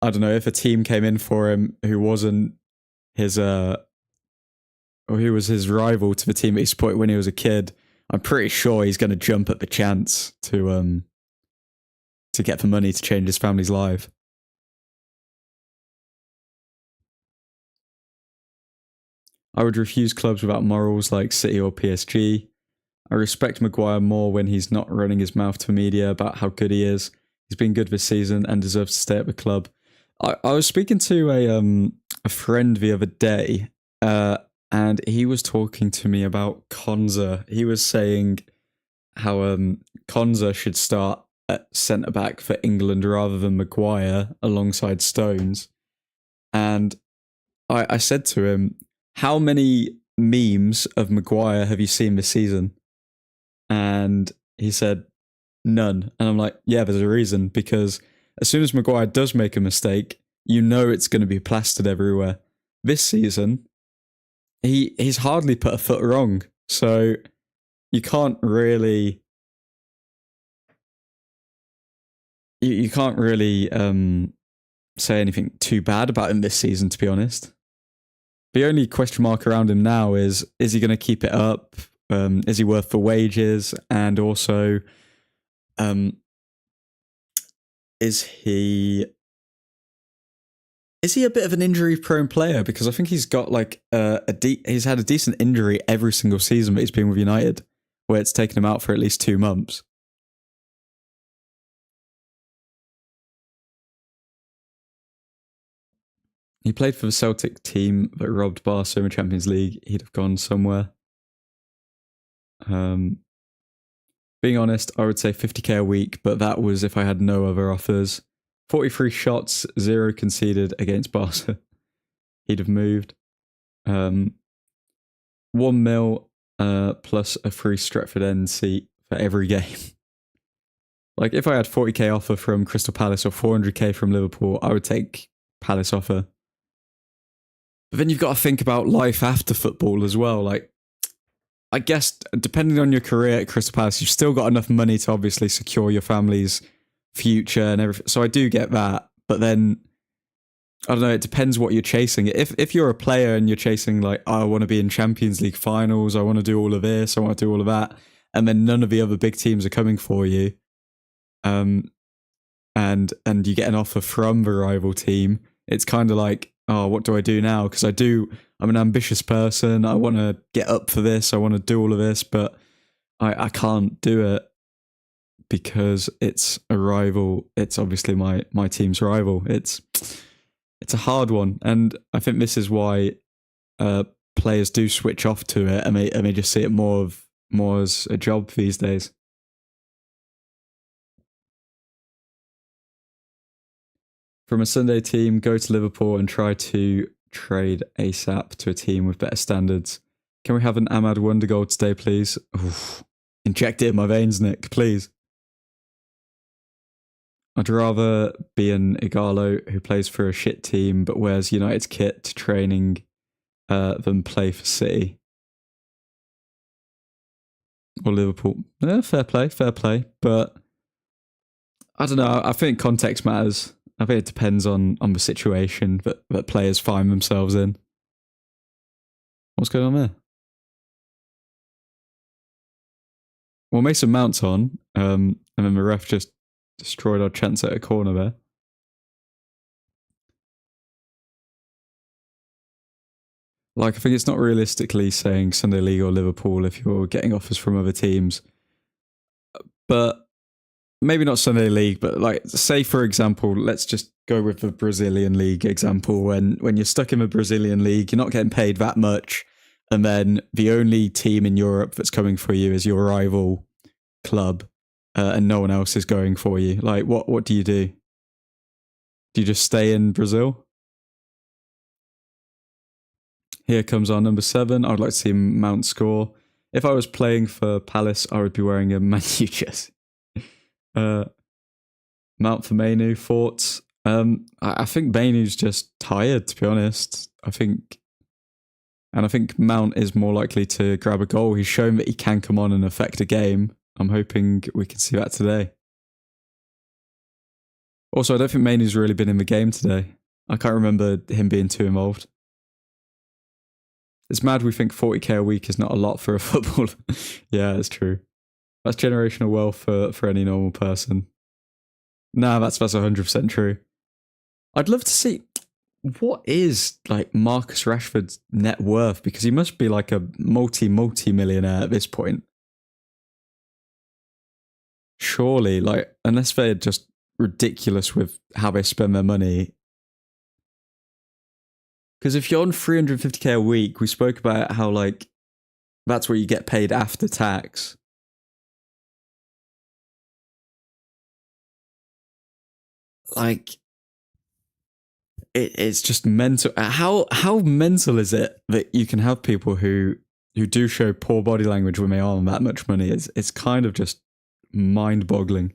I don't know if a team came in for him who wasn't his or who was his rival to the team that he supported when he was a kid, I'm pretty sure he's going to jump at the chance to get the money to change his family's life. I would refuse clubs without morals like City or PSG. I respect Maguire more when he's not running his mouth to the media about how good he is. He's been good this season and deserves to stay at the club. I was speaking to a friend the other day, and he was talking to me about Konza. He was saying how Konza should start at centre back for England rather than Maguire alongside Stones. And I said to him, how many memes of Maguire have you seen this season? And he said, none. And I'm like, yeah, there's a reason, because as soon as Maguire does make a mistake, you know it's going to be plastered everywhere. This season, he's hardly put a foot wrong. So you can't really... You can't really say anything too bad about him this season, to be honest. The only question mark around him now is he going to keep it up? Is he worth the wages? And also, is he a bit of an injury-prone player? Because I think he's got like he's had a decent injury every single season that he's been with United, where it's taken him out for at least 2 months. He played for the Celtic team that robbed Barca in the Champions League. He'd have gone somewhere. Being honest, I would say 50k a week, but that was if I had no other offers. 43 shots, 0 conceded against Barca. He'd have moved. 1 mil plus a free Stretford End seat for every game. Like if I had 40k offer from Crystal Palace or 400k from Liverpool, I would take Palace offer. But then you've got to think about life after football as well. Like, I guess depending on your career at Crystal Palace, you've still got enough money to obviously secure your family's future and everything. So I do get that. But then, I don't know, it depends what you're chasing. If you're a player and you're chasing like, oh, I want to be in Champions League finals, I want to do all of this, I want to do all of that, and then none of the other big teams are coming for you, and you get an offer from the rival team, it's kind of like, oh, what do I do now? Because I'm an ambitious person. I want to get up for this. I want to do all of this, but I can't do it because it's a rival. It's obviously my team's rival. It's a hard one. And I think this is why players do switch off to it and they just see it more as a job these days. From a Sunday team, go to Liverpool and try to trade ASAP to a team with better standards. Can we have an Ahmad Wonder goal today, please? Oof. Inject it in my veins, Nick, please. I'd rather be an Igalo who plays for a shit team but wears United's kit to training than play for City. Or Liverpool. Fair play. But I don't know, I think context matters. I think it depends on the situation that players find themselves in. What's going on there? Well, Mason Mount's on, and then the ref just destroyed our chance at a corner there. Like, I think it's not realistically saying Sunday League or Liverpool if you're getting offers from other teams. But maybe not Sunday League, but like, say for example, let's just go with the Brazilian League example. When you're stuck in the Brazilian League, you're not getting paid that much, and then the only team in Europe that's coming for you is your rival club, and no one else is going for you. Like, what do you do? Do you just stay in Brazil? Here comes our number 7. I'd like to see Mount score. If I was playing for Palace, I would be wearing a Man U jersey. Mount for Mainu, thoughts? I think Mainu's just tired, to be honest. I think Mount is more likely to grab a goal. He's shown that he can come on and affect a game. I'm hoping we can see that today. Also, I don't think Mainu's really been in the game today. I can't remember him being too involved. It's mad we think 40k a week is not a lot for a footballer. Yeah, it's true. That's generational wealth for any normal person. Nah, that's 100% true. I'd love to see what is like Marcus Rashford's net worth, because he must be like a multi-millionaire at this point. Surely, like, unless they're just ridiculous with how they spend their money. Because if you're on 350k a week, we spoke about how like that's what you get paid after tax. Like, it's just mental. How mental is it that you can have people who do show poor body language when they are on that much money? It's kind of just mind-boggling.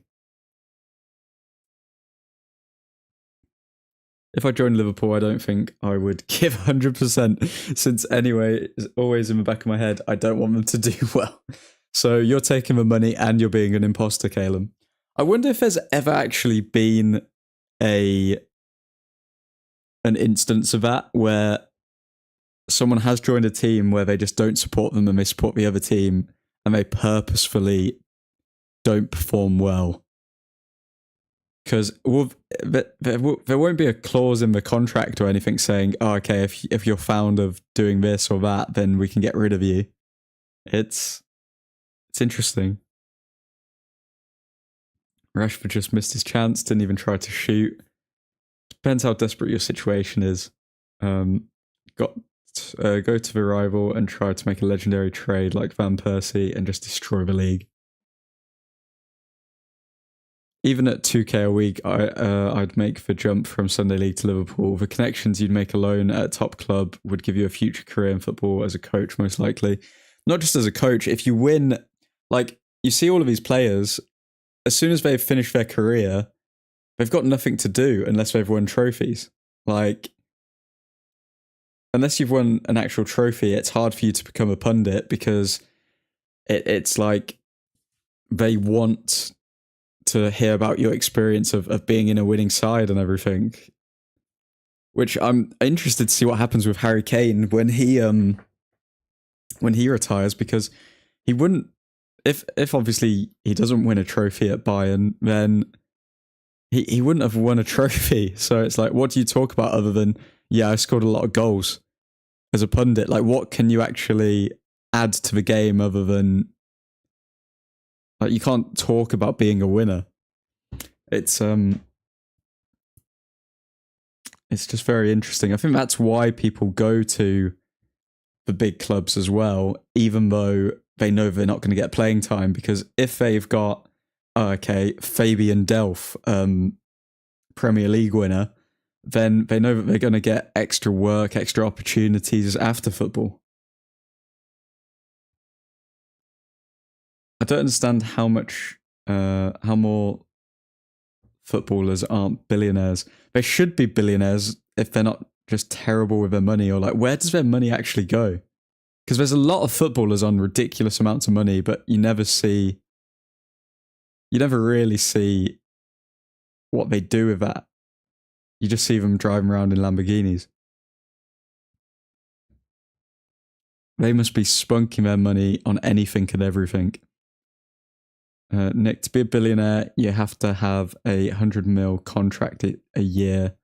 If I joined Liverpool, I don't think I would give 100%, since anyway, it's always in the back of my head, I don't want them to do well. So you're taking the money and you're being an imposter, Caleb. I wonder if there's ever actually been an instance of that where someone has joined a team where they just don't support them and they support the other team and they purposefully don't perform well. Because there won't be a clause in the contract or anything saying, oh, okay, if you're found of doing this or that, then we can get rid of you. It's interesting. Rashford just missed his chance, didn't even try to shoot. Depends how desperate your situation is. Go to the rival and try to make a legendary trade like Van Persie and just destroy the league. Even at 2k a week, I'd make the jump from Sunday League to Liverpool. The connections you'd make alone at a top club would give you a future career in football as a coach, most likely. Not just as a coach. If you win, like, you see all of these players, as soon as they've finished their career, they've got nothing to do unless they've won trophies. Like, unless you've won an actual trophy, it's hard for you to become a pundit, because it's like they want to hear about your experience of being in a winning side and everything. Which I'm interested to see what happens with Harry Kane when he retires, because he wouldn't, if obviously he doesn't win a trophy at Bayern, then he wouldn't have won a trophy. So it's like, what do you talk about other than, yeah, I scored a lot of goals as a pundit? Like, what can you actually add to the game other than, like, you can't talk about being a winner. It's just very interesting. I think that's why people go to the big clubs as well, even though they know they're not going to get playing time, because if they've got, Fabian Delph, Premier League winner, then they know that they're going to get extra work, extra opportunities after football. I don't understand how more footballers aren't billionaires. They should be billionaires if they're not just terrible with their money, or like, where does their money actually go? Because there's a lot of footballers on ridiculous amounts of money, but you never really see what they do with that. You just see them driving around in Lamborghinis. They must be spunking their money on anything and everything. Nick, to be a billionaire, you have to have a 100 mil contract a year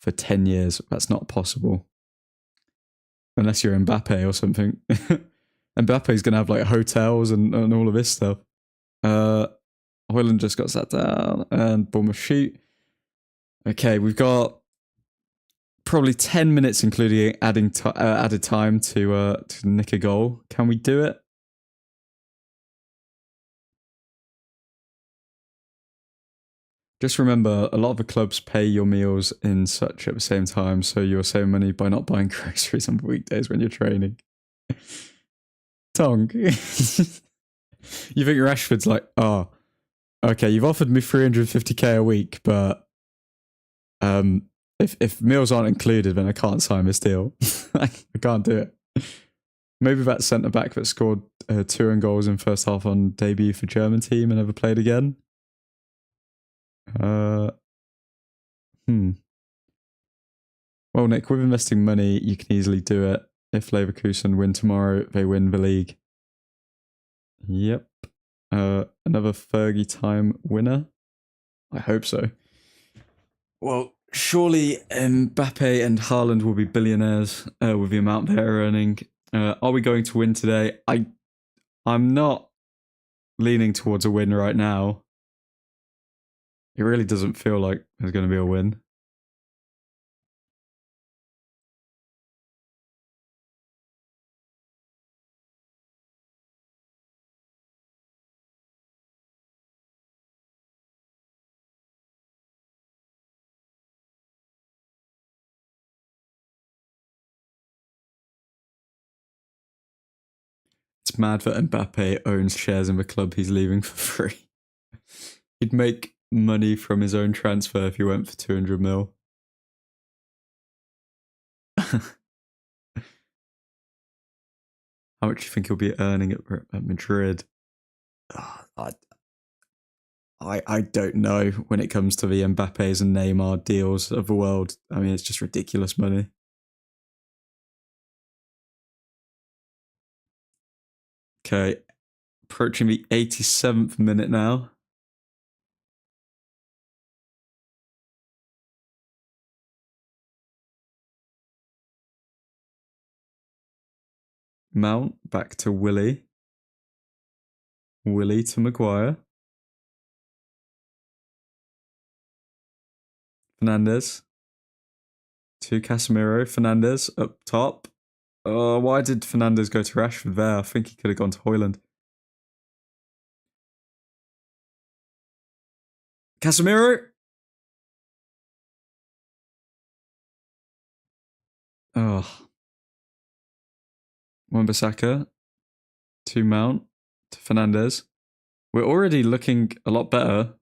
for 10 years. That's not possible. Unless you're Mbappe or something. Mbappe's going to have like hotels and all of this stuff. Hoyland just got sat down and Bournemouth shoot. Okay, we've got probably 10 minutes, including added time to nick a goal. Can we do it? Just remember, a lot of the clubs pay your meals in such at the same time, so you're saving money by not buying groceries on weekdays when you're training. Tong. You think Rashford's like, oh, okay, you've offered me 350k a week, but If meals aren't included, then I can't sign this deal. I can't do it. Maybe that centre back that scored 2 own goals in first half on debut for German team and never played again. Well, Nick, with investing money, you can easily do it. If Leverkusen win tomorrow, they win the league. Yep. Another Fergie time winner. I hope so. Well, surely Mbappe and Haaland will be billionaires with the amount they're earning. Are we going to win today? I'm not leaning towards a win right now. It really doesn't feel like there's going to be a win. It's mad that Mbappe owns shares in the club he's leaving for free. He'd make money from his own transfer if he went for 200 mil. How much do you think he'll be earning at Madrid? I don't know when it comes to the Mbappes and Neymar deals of the world. I mean, it's just ridiculous money. Okay, approaching the 87th minute now. Mount back to Willie. Willie to Maguire. Fernandez. To Casemiro. Fernandez up top. Why did Fernandez go to Rashford there? I think he could have gone to Højlund. Casemiro. Oh. Wan-Bissaka. To Mount. To Fernandez. We're already looking a lot better.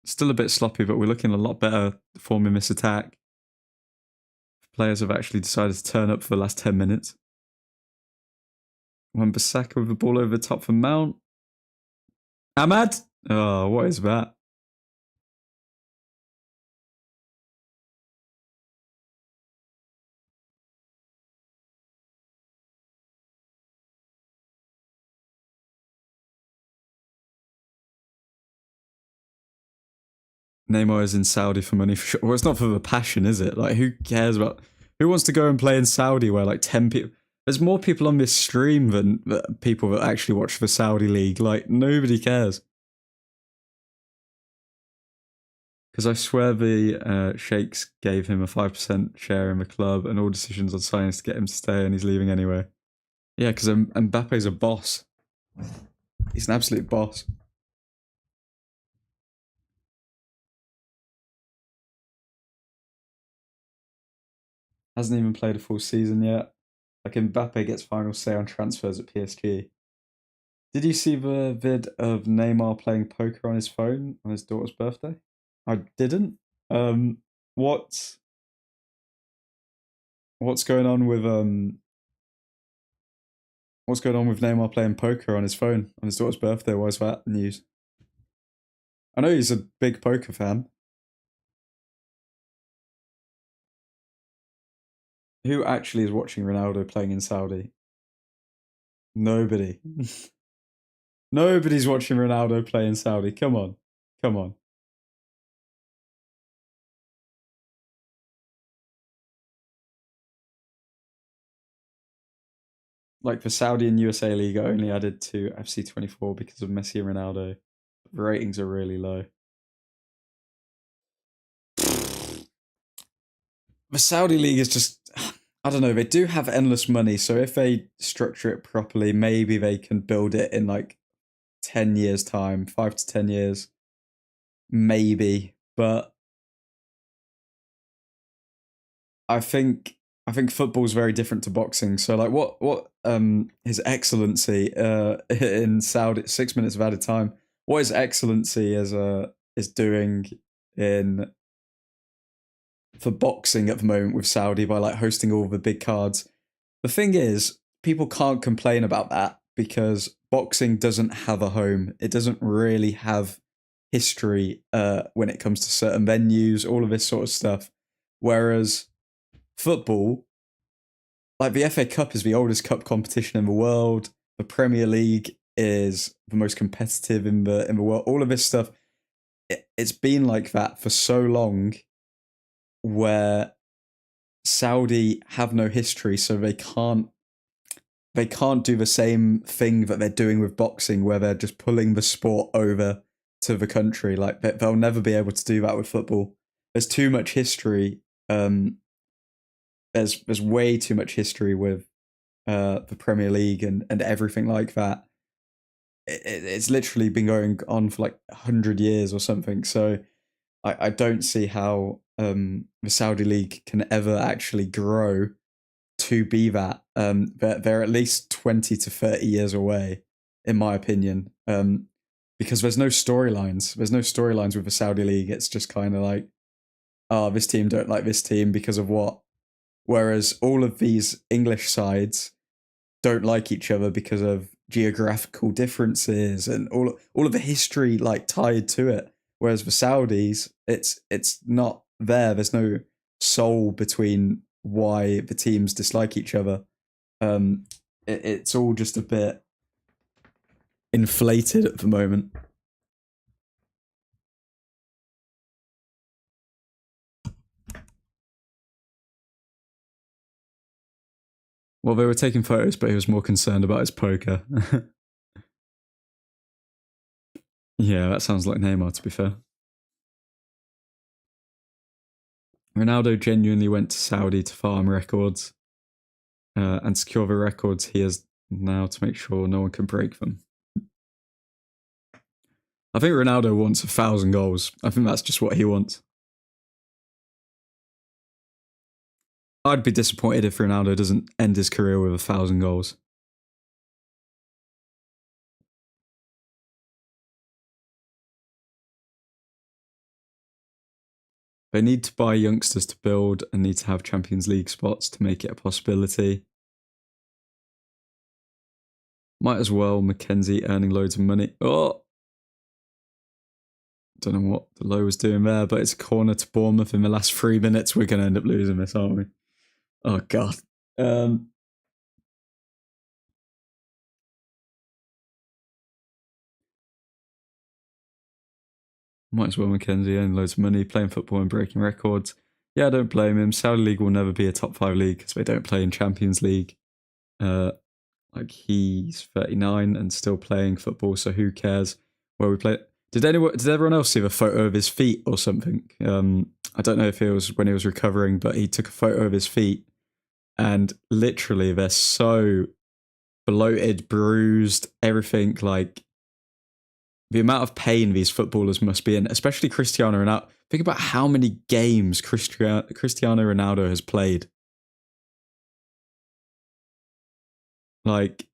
Still a bit sloppy, but we're looking a lot better forming this attack. Players have actually decided to turn up for the last 10 minutes. Wan-Bissaka with the ball over the top for Mount. Ahmad? Oh, what is that? Neymar is in Saudi for money for sure. Well, it's not for the passion, is it? Like, who cares about... Who wants to go and play in Saudi where like 10 people... There's more people on this stream than people that actually watch the Saudi league. Like, nobody cares. Because I swear the Sheikhs gave him a 5% share in the club and all decisions on signing to get him to stay, and he's leaving anyway. Yeah, because Mbappe's a boss. He's an absolute boss. Hasn't even played a full season yet. Like, Mbappe gets final say on transfers at PSG. Did you see the vid of Neymar playing poker on his phone on his daughter's birthday? I didn't. What's going on with what's going on with Neymar playing poker on his phone on his daughter's birthday? Why is that news? I know he's a big poker fan. Who actually is watching Ronaldo playing in Saudi? Nobody. Nobody's watching Ronaldo play in Saudi. Come on. Come on. Like, the Saudi and USA League are only added to FC24 because of Messi and Ronaldo. The ratings are really low. The Saudi League is just... I don't know, they do have endless money, so if they structure it properly, maybe they can build it in like 10 years' time, 5 to 10 years. Maybe. But I think football's very different to boxing. So like what His Excellency in Saudi, 6 minutes of added time, what His Excellency is doing in for boxing at the moment with Saudi by like hosting all the big cards. The thing is, people can't complain about that because boxing doesn't have a home. It doesn't really have history when it comes to certain venues, all of this sort of stuff. Whereas football, like the FA Cup is the oldest cup competition in the world. The Premier League is the most competitive in the world. All of this stuff, it's been like that for so long, where Saudi have no history, so they can't do the same thing that they're doing with boxing, where they're just pulling the sport over to the country. Like they'll never be able to do that with football. There's too much history. There's way too much history with the Premier League and everything like that. It's literally been going on for like 100 years or something. So I don't see how the Saudi League can ever actually grow to be that. They're at least 20 to 30 years away, in my opinion, because there's no storylines. There's no storylines with the Saudi League. It's just kind of like, oh, this team don't like this team because of what? Whereas all of these English sides don't like each other because of geographical differences and all of the history like tied to it. Whereas the Saudis, it's not there. There's no soul between why the teams dislike each other. It's all just a bit inflated at the moment. Well, they were taking photos, but he was more concerned about his poker. Yeah, that sounds like Neymar, to be fair. Ronaldo genuinely went to Saudi to farm records and secure the records he has now to make sure no one can break them. I think Ronaldo wants 1,000 goals. I think that's just what he wants. I'd be disappointed if Ronaldo doesn't end his career with 1,000 goals. They need to buy youngsters to build and need to have Champions League spots to make it a possibility. Might as well, Mackenzie earning loads of money. Oh! Don't know what the low was doing there, but it's a corner to Bournemouth in the last 3 minutes. We're going to end up losing this, aren't we? Oh, God. Might as well, Mackenzie earning loads of money, playing football and breaking records. Yeah, I don't blame him. Saudi League will never be a top 5 league because they don't play in Champions League. Like he's 39 and still playing football, so who cares where we play? Did everyone else see the photo of his feet or something? I don't know if it was when he was recovering, but he took a photo of his feet, and literally they're so bloated, bruised, everything. Like the amount of pain these footballers must be in, especially Cristiano Ronaldo. Think about how many games Cristiano Ronaldo has played. Like,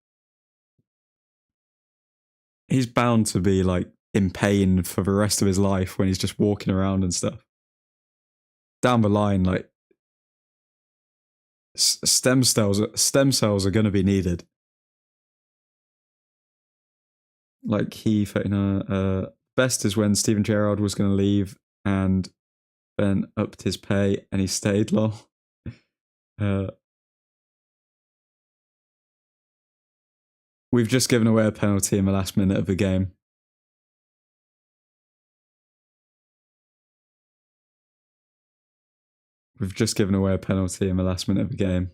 he's bound to be like in pain for the rest of his life when he's just walking around and stuff. Down the line, like stem cells are going to be needed. Like best is when Steven Gerrard was going to leave and then upped his pay and he stayed long. We've just given away a penalty in the last minute of the game. We've just given away a penalty in the last minute of the game.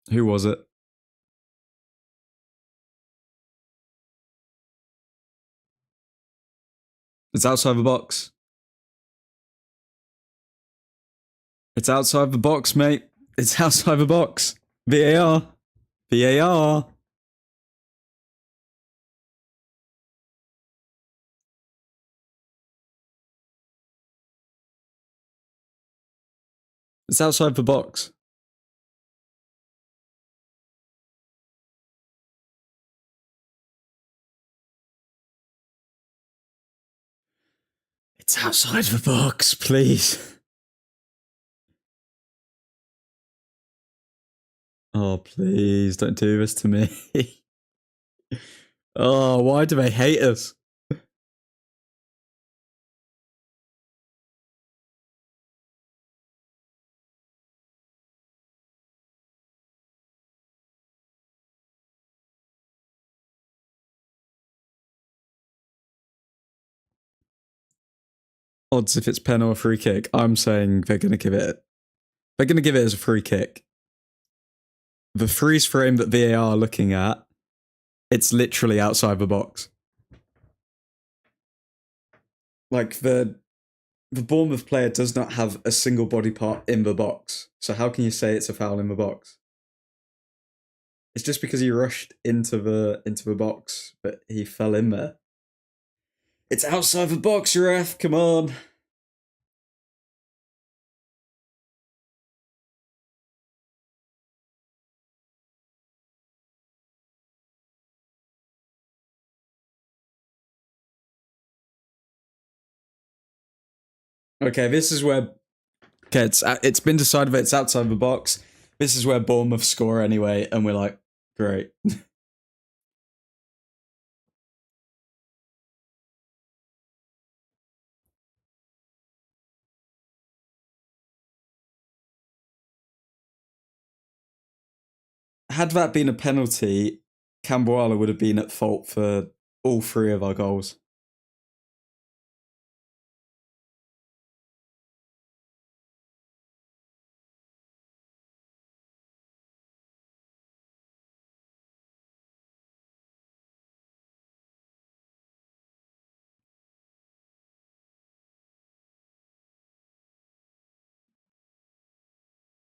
Who was it? It's outside the box. It's outside the box, mate. It's outside the box. VAR. VAR. It's outside the box. It's outside the box, please. Oh, please don't do this to me. Oh, why do they hate us? Odds if it's pen or a free kick. I'm saying they're going to give it. They're going to give it as a free kick. The freeze frame that VAR are looking at, it's literally outside the box. Like the Bournemouth player does not have a single body part in the box. So how can you say it's a foul in the box? It's just because he rushed into the box, but he fell in there. It's outside the box, ref. Come on. Okay, this is where. Okay, it's been decided that it's outside the box. This is where Bournemouth score anyway, and we're like, great. Had that been a penalty, Camboala would have been at fault for all three of our goals.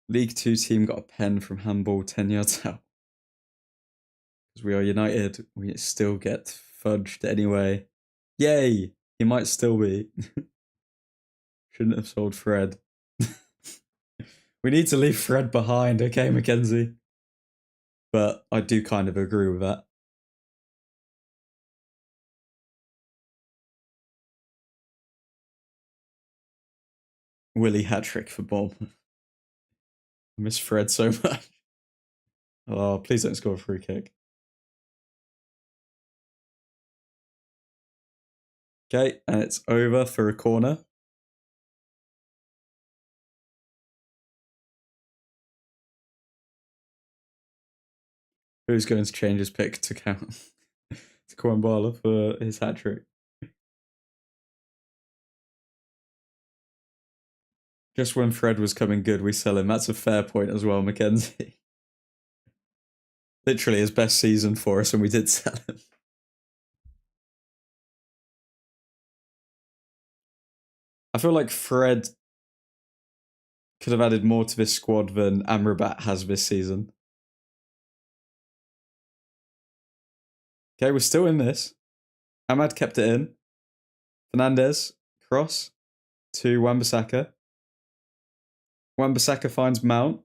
League 2 team got a pen from handball 10 yards out. Because we are United, we still get fudged anyway. Yay! He might still be. Shouldn't have sold Fred. We need to leave Fred behind, okay, Mackenzie? But I do kind of agree with that. Willie hat-trick for Bob. I miss Fred so much. Oh, please don't score a free kick. Okay, and it's over for a corner. Who's going to change his pick to count to Kwambala for his hat trick? Just when Fred was coming good, we sell him. That's a fair point as well, Mackenzie. Literally his best season for us, and we did sell him. I feel like Fred could have added more to this squad than Amrabat has this season. Okay, we're still in this. Ahmad kept it in. Fernandez, cross to Wan-Bissaka. Wan-Bissaka finds Mount.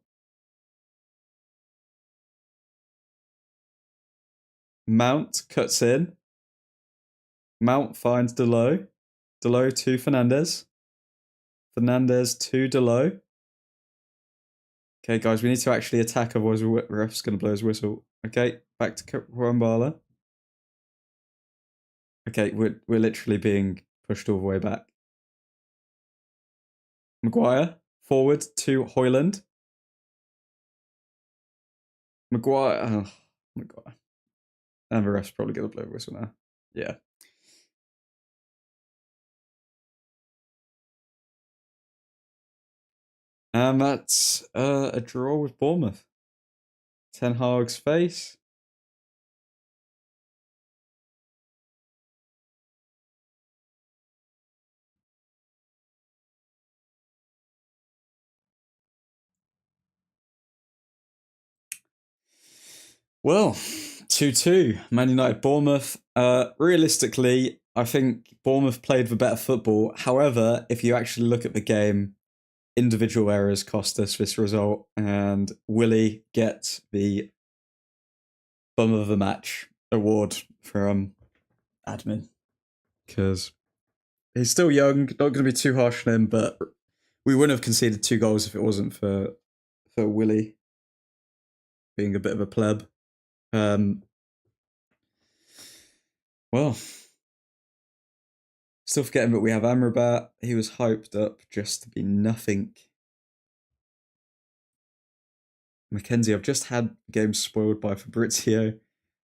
Mount cuts in. Mount finds Delo. Delo to Fernandez. Fernandez to Delo. Okay, guys, we need to actually attack, otherwise the ref's going to blow his whistle. Okay, back to Kwambala. Okay, we're literally being pushed all the way back. Maguire, forward to Hoyland. Maguire, oh, Maguire. And the ref's probably going to blow the whistle now. Yeah. And that's a draw with Bournemouth. Ten Hag's face. Well, 2-2. Man United, Bournemouth. Realistically, I think Bournemouth played the better football. However, if you actually look at the game, individual errors cost us this result, and Willie gets the bum of the match award from admin because he's still young. Not going to be too harsh on him, but we wouldn't have conceded 2 goals if it wasn't for Willie being a bit of a pleb. Well, still forgetting that we have Amrabat. He was hyped up just to be nothing. Mackenzie, I've just had games spoiled by Fabrizio.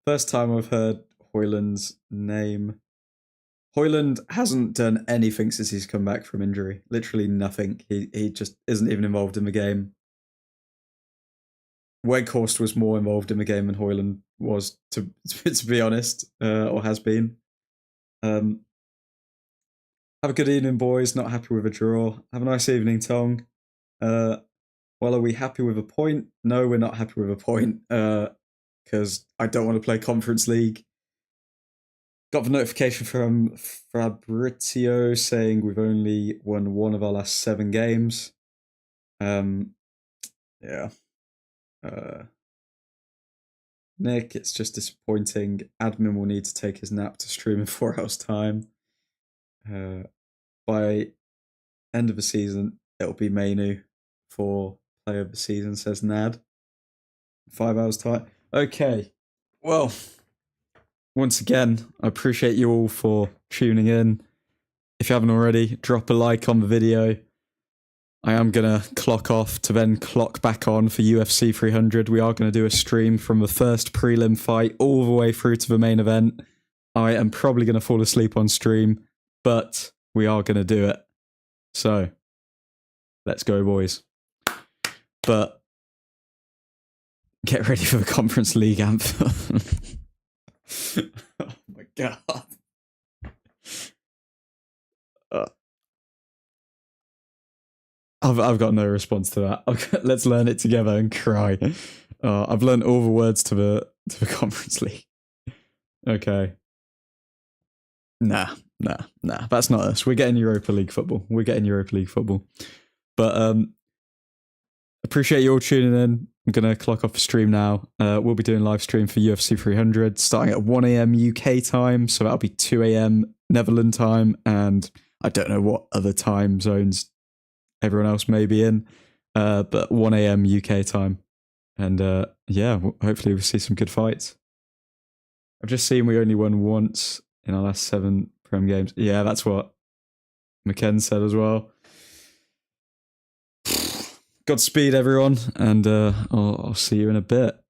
First time I've heard Hoyland's name. Hoyland hasn't done anything since he's come back from injury. Literally nothing. He just isn't even involved in the game. Weghorst was more involved in the game than Hoyland was, to be honest, or has been. Have a good evening, boys. Not happy with a draw. Have a nice evening, Tong. Well, are we happy with a point? No, we're not happy with a point, because I don't want to play Conference League. Got the notification from Fabrizio saying we've only won 1 of our last 7 games. Yeah. Nick, it's just disappointing. Admin will need to take his nap to stream in 4 hours' time. By end of the season, it'll be Mainu for player of the season, says Nad. 5 hours' time. Okay. Well, once again, I appreciate you all for tuning in. If you haven't already, drop a like on the video. I am going to clock off to then clock back on for UFC 300. We are going to do a stream from the first prelim fight all the way through to the main event. I am probably going to fall asleep on stream, but we are going to do it. So, let's go, boys. But get ready for the Conference League anthem. Oh my god. I've got no response to that. Let's learn it together and cry. I've learned all the words to the Conference League. Okay. Nah. That's not us. We're getting Europa League football. But appreciate you all tuning in. I'm gonna clock off the stream now. We'll be doing live stream for UFC 300 starting at 1 a.m. UK time, so that'll be 2 a.m. Netherlands time, and I don't know what other time zones everyone else may be in, but 1 a.m. UK time. And yeah, hopefully we'll see some good fights. I've just seen we only won once in our last 7 Prem games. Yeah, that's what McKen said as well. Godspeed, everyone, and I'll see you in a bit.